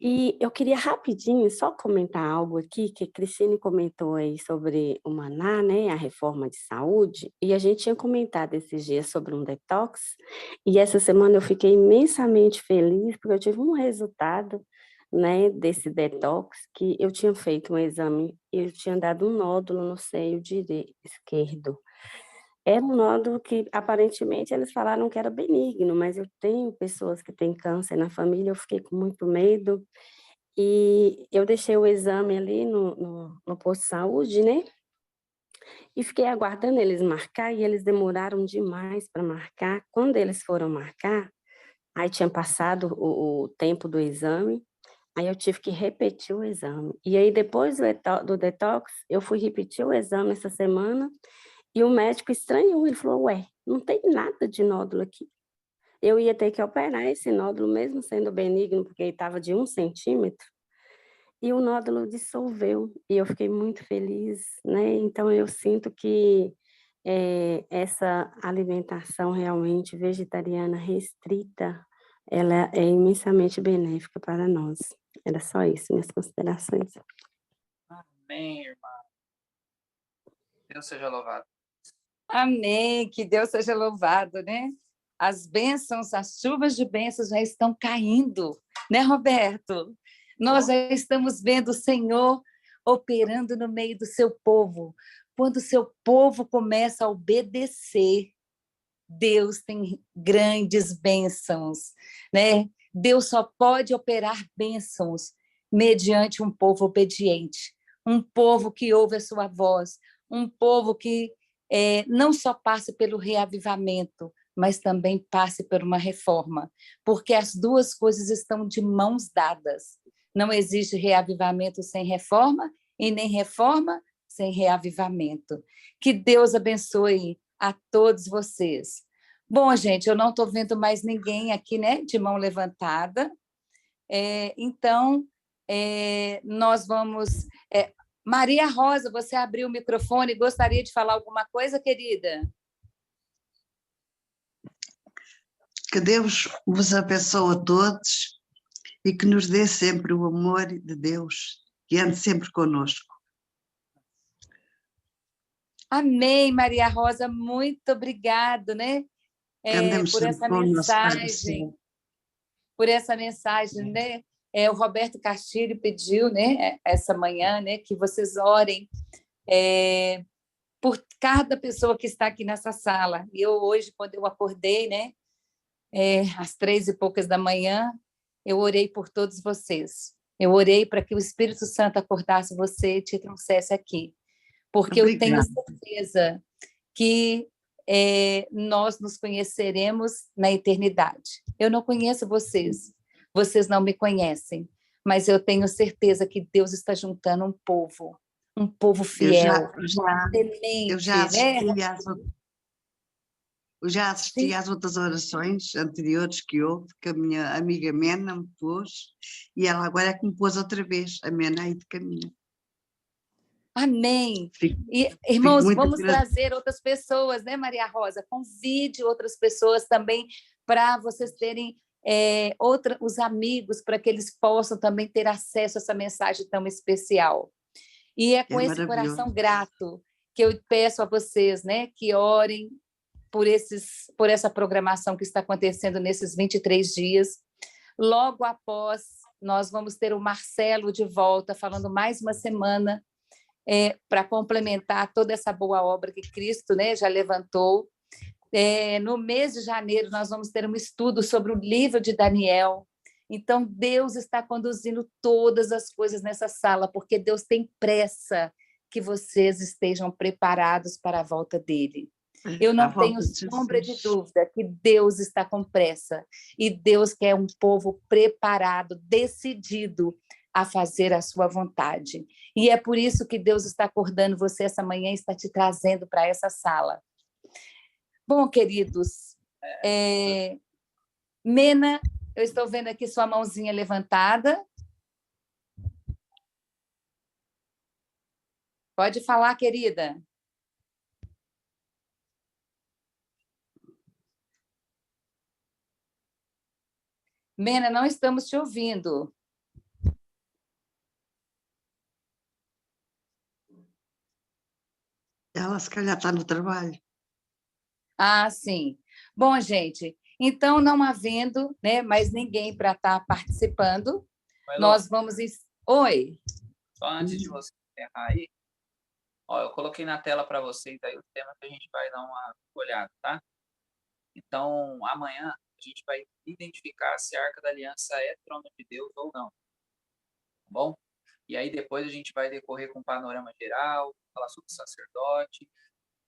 E eu queria rapidinho só comentar algo aqui, que a Cristine comentou aí sobre o maná, né, a reforma de saúde, e a gente tinha comentado esses dias sobre um detox, e essa semana eu fiquei imensamente feliz, porque eu tive um resultado, né, desse detox, que eu tinha feito um exame, e eu tinha dado um nódulo no seio esquerdo. Era um nódulo que, aparentemente, eles falaram que era benigno, mas eu tenho pessoas que têm câncer na família, eu fiquei com muito medo, e eu deixei o exame ali no posto de saúde, né? E fiquei aguardando eles marcar, e eles demoraram demais para marcar. Quando eles foram marcar, aí tinha passado o tempo do exame, aí eu tive que repetir o exame. E aí, depois do detox, eu fui repetir o exame essa semana, e o médico estranhou, ele falou, ué, não tem nada de nódulo aqui. Eu ia ter que operar esse nódulo, mesmo sendo benigno, porque ele estava de 1 centímetro, e o nódulo dissolveu, e eu fiquei muito feliz, né? Então, eu sinto que essa alimentação realmente vegetariana restrita, ela é imensamente benéfica para nós. Era só isso, minhas considerações. Amém, irmã. Deus seja louvado. Amém, que Deus seja louvado, né? As bênçãos, as chuvas de bênçãos já estão caindo, né, Roberto? Nós já estamos vendo o Senhor operando no meio do seu povo. Quando o seu povo começa a obedecer, Deus tem grandes bênçãos, né? Deus só pode operar bênçãos mediante um povo obediente, um povo que ouve a sua voz, um povo que não só passe pelo reavivamento, mas também passe por uma reforma, porque as duas coisas estão de mãos dadas. Não existe reavivamento sem reforma e nem reforma sem reavivamento. Que Deus abençoe a todos vocês. Bom, gente, eu não estou vendo mais ninguém aqui, né, de mão levantada. Então, nós vamos... Maria Rosa, você abriu o microfone, gostaria de falar alguma coisa, querida? Que Deus vos abençoe a todos e que nos dê sempre o amor de Deus, que ande sempre conosco. Amém, Maria Rosa, muito obrigado, né? Por essa mensagem, né? O Roberto Castilho pediu, né, essa manhã, né, que vocês orem por cada pessoa que está aqui nessa sala. E eu hoje, quando eu acordei, né, às 3 e poucas da manhã, eu orei por todos vocês. Eu orei para que o Espírito Santo acordasse você e te trouxesse aqui. Porque eu tenho certeza que nós nos conheceremos na eternidade. Eu não conheço vocês, vocês não me conhecem, mas eu tenho certeza que Deus está juntando um povo fiel, eu já assisti, né? às outras orações anteriores que houve, que a minha amiga Mena me pôs, e ela agora é que me pôs outra vez, a Mena aí de caminho. Amém. E, irmãos, vamos trazer outras pessoas, né, Maria Rosa? Convide outras pessoas também para vocês terem os amigos, para que eles possam também ter acesso a essa mensagem tão especial. E é com esse coração grato que eu peço a vocês, né, que orem por essa programação que está acontecendo nesses 23 dias. Logo após, nós vamos ter o Marcelo de volta, falando mais uma semana, para complementar toda essa boa obra que Cristo, né, já levantou. No mês de janeiro, nós vamos ter um estudo sobre o livro de Daniel. Então, Deus está conduzindo todas as coisas nessa sala, porque Deus tem pressa que vocês estejam preparados para a volta dele. Eu não tenho sombra de dúvida que Deus está com pressa, e Deus quer um povo preparado, decidido a fazer a sua vontade. E é por isso que Deus está acordando você essa manhã e está te trazendo para essa sala. Bom, queridos, Mena, eu estou vendo aqui sua mãozinha levantada. Pode falar, querida. Mena, não estamos te ouvindo. Ela se calhar está no trabalho. Ah, sim. Bom, gente, então não havendo, né, mais ninguém para estar participando, Vai, Elô, nós vamos... Oi. só antes de você encerrar aí, ó, eu coloquei na tela para vocês aí o tema que a gente vai dar uma olhada, tá? Então, amanhã a gente vai identificar se a Arca da Aliança é trono de Deus ou não, tá bom? E aí depois a gente vai decorrer com um panorama geral, falar sobre sacerdote,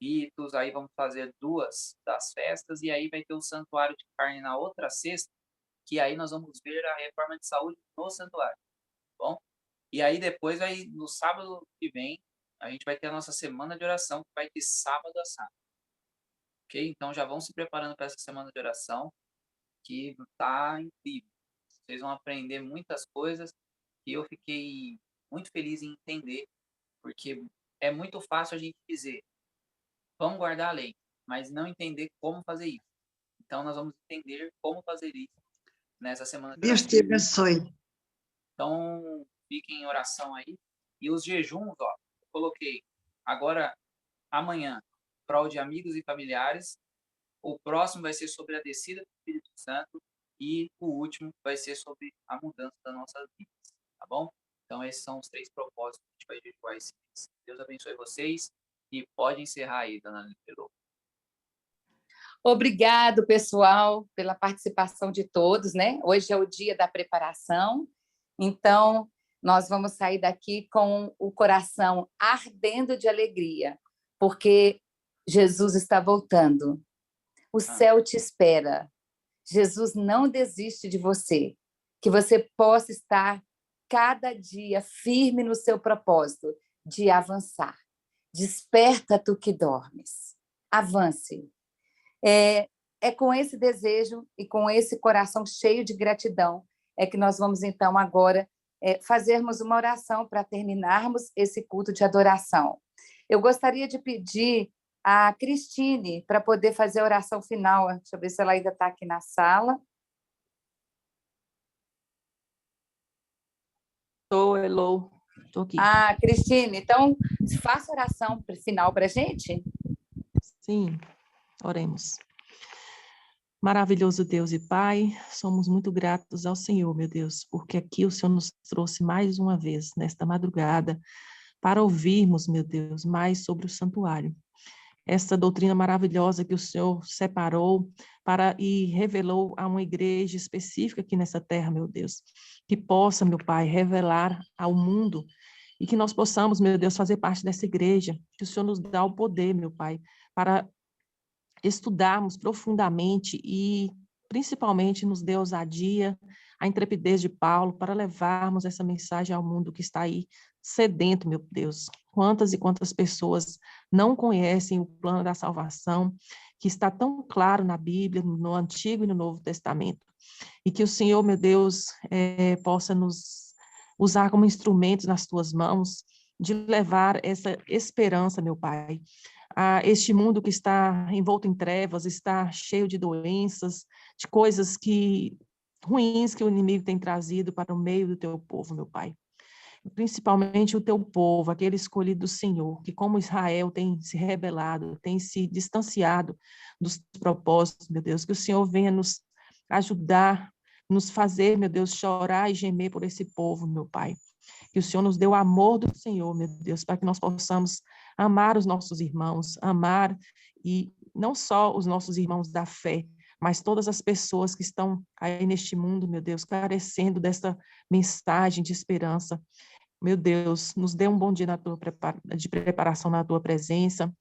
ritos, aí vamos fazer 2 das festas, e aí vai ter o santuário de carne na outra sexta, que aí nós vamos ver a reforma de saúde no santuário, tá bom? E aí depois, aí, no sábado que vem, a gente vai ter a nossa semana de oração, que vai de sábado a sábado. Ok? Então já vão se preparando para essa semana de oração, que tá incrível. Vocês vão aprender muitas coisas e eu fiquei muito feliz em entender, porque é muito fácil a gente dizer, vamos guardar a lei, mas não entender como fazer isso. Então nós vamos entender como fazer isso nessa semana de Deus oração. te abençoe. Então fiquem em oração aí. E os jejuns, ó, eu coloquei agora amanhã, prol de amigos e familiares. O próximo vai ser sobre a descida do Espírito Santo e o último vai ser sobre a mudança das nossas vidas, tá bom? Então esses são os 3 propósitos que a gente vai jejuar esse mês. Deus abençoe vocês e pode encerrar aí, dona Elô. Obrigado, pessoal, pela participação de todos, né? Hoje é o dia da preparação, então nós vamos sair daqui com o coração ardendo de alegria, porque Jesus está voltando. O céu te espera. Jesus não desiste de você. Que você possa estar cada dia firme no seu propósito de avançar. Desperta tu que dormes. Avance. É com esse desejo e com esse coração cheio de gratidão é que nós vamos, então, agora fazermos uma oração para terminarmos esse culto de adoração. Eu gostaria de pedir a Cristine para poder fazer a oração final. Deixa eu ver se ela ainda está aqui na sala. Estou, Elô. Estou aqui. Ah, Cristine, então faça a oração final para a gente. Sim, oremos. Maravilhoso Deus e Pai, somos muito gratos ao Senhor, meu Deus, porque aqui o Senhor nos trouxe mais uma vez, nesta madrugada, para ouvirmos, meu Deus, mais sobre o santuário. Essa doutrina maravilhosa que o Senhor separou e revelou a uma igreja específica aqui nessa terra, meu Deus, que possa, meu Pai, revelar ao mundo e que nós possamos, meu Deus, fazer parte dessa igreja, que o Senhor nos dá o poder, meu Pai, para estudarmos profundamente e, principalmente, nos dê ousadia, a intrepidez de Paulo para levarmos essa mensagem ao mundo que está aí sedento, meu Deus. Quantas e quantas pessoas não conhecem o plano da salvação, que está tão claro na Bíblia, no Antigo e no Novo Testamento. E que o Senhor, meu Deus, possa nos usar como instrumentos nas tuas mãos, de levar essa esperança, meu Pai, a este mundo que está envolto em trevas, está cheio de doenças, de coisas ruins que o inimigo tem trazido para o meio do teu povo, meu Pai. Principalmente o teu povo, aquele escolhido do Senhor, que como Israel tem se rebelado, tem se distanciado dos propósitos, meu Deus, que o Senhor venha nos ajudar, nos fazer, meu Deus, chorar e gemer por esse povo, meu Pai. Que o Senhor nos dê o amor do Senhor, meu Deus, para que nós possamos amar os nossos irmãos, amar e não só os nossos irmãos da fé, mas todas as pessoas que estão aí neste mundo, meu Deus, carecendo dessa mensagem de esperança. Meu Deus, nos dê um bom dia de preparação na tua presença,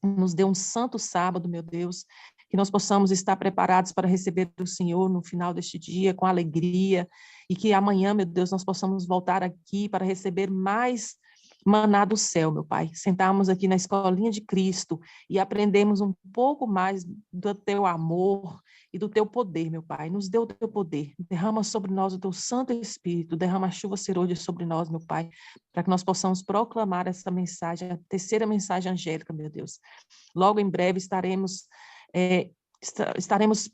nos dê um santo sábado, meu Deus, que nós possamos estar preparados para receber o Senhor no final deste dia, com alegria, e que amanhã, meu Deus, nós possamos voltar aqui para receber mais maná do céu, meu Pai. Sentarmos aqui na escolinha de Cristo e aprendemos um pouco mais do teu amor e do teu poder, meu Pai. Nos dê o teu poder. Derrama sobre nós o teu Santo Espírito. Derrama a chuva serôdia sobre nós, meu Pai, para que nós possamos proclamar essa mensagem, a terceira mensagem angélica, meu Deus. Logo em breve estaremos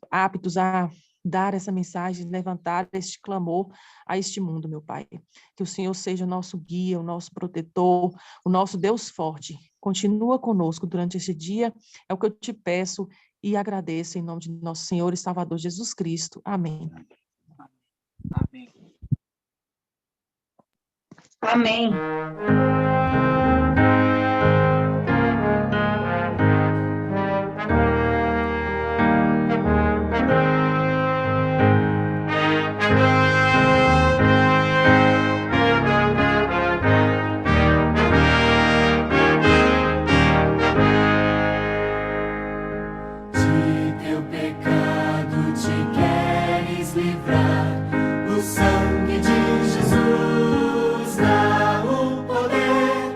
aptos a dar essa mensagem, levantar este clamor a este mundo, meu Pai. Que o Senhor seja o nosso guia, o nosso protetor, o nosso Deus forte. Continua conosco durante este dia, é o que eu te peço e agradeço em nome de nosso Senhor e Salvador Jesus Cristo. Amém. Amém. Amém. De teu pecado te queres livrar, o sangue de Jesus dá o poder.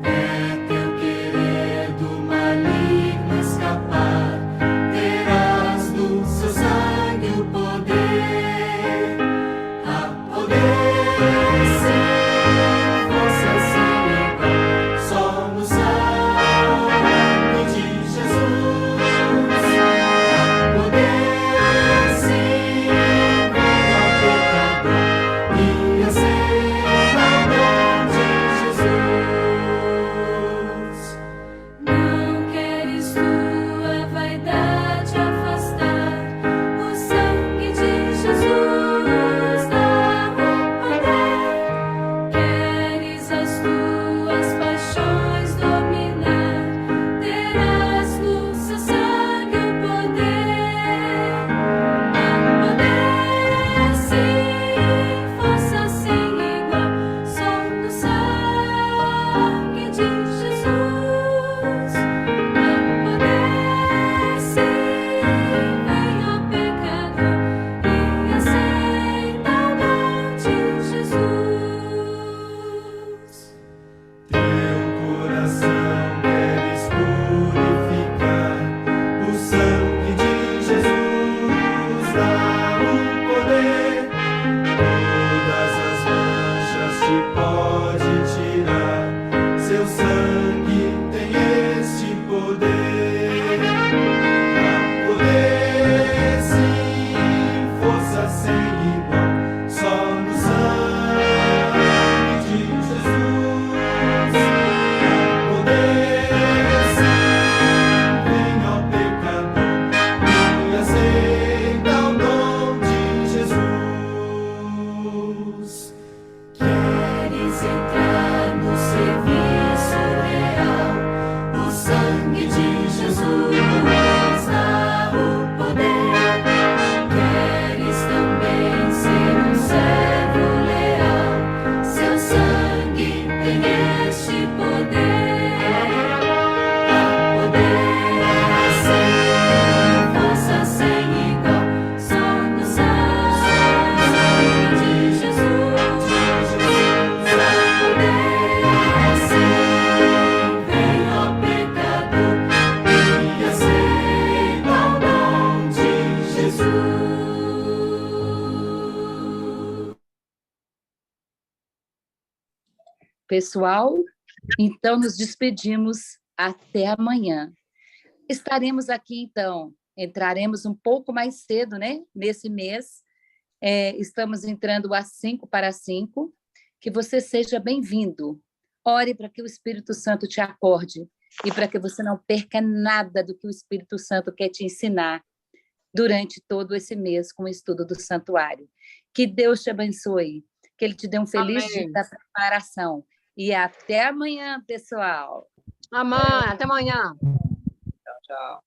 É teu querer do maligno escapar, terás no seu sangue o poder. A poder, sim, força sem igual, só no sangue de Jesus. Não queres tua vaidade afastar, o sangue de Jesus dá o poder. Queres as tuas paixões dominar, terás no seu sangue o poder. A poder, sim, força sem igual, só no sangue de Jesus. Teu coração queres purificar, o sangue de Jesus dá o poder. Todas as manchas te pode tirar, seu sangue tem este poder. A poder, sim, força sem igual, só no sangue de Jesus. A poder, sim, vem ao pecador e aceita o dom de Jesus. Queres entrar no serviço real, o sangue de Jesus dá o poder. Queres também ser um servo leal, seu sangue tem este poder. A poder, sim, força sem igual, só no sangue de Jesus. A poder, sim, vem ao pecador e aceita o dom de Jesus. Pessoal, então nos despedimos até amanhã. Estaremos aqui, então, entraremos um pouco mais cedo, né? Nesse mês. Estamos entrando às 5:45. Que você seja bem-vindo. Ore para que o Espírito Santo te acorde e para que você não perca nada do que o Espírito Santo quer te ensinar durante todo esse mês com o estudo do santuário. Que Deus te abençoe, que Ele te dê um feliz dia da preparação. E até amanhã, pessoal. Até amanhã. Tchau, tchau.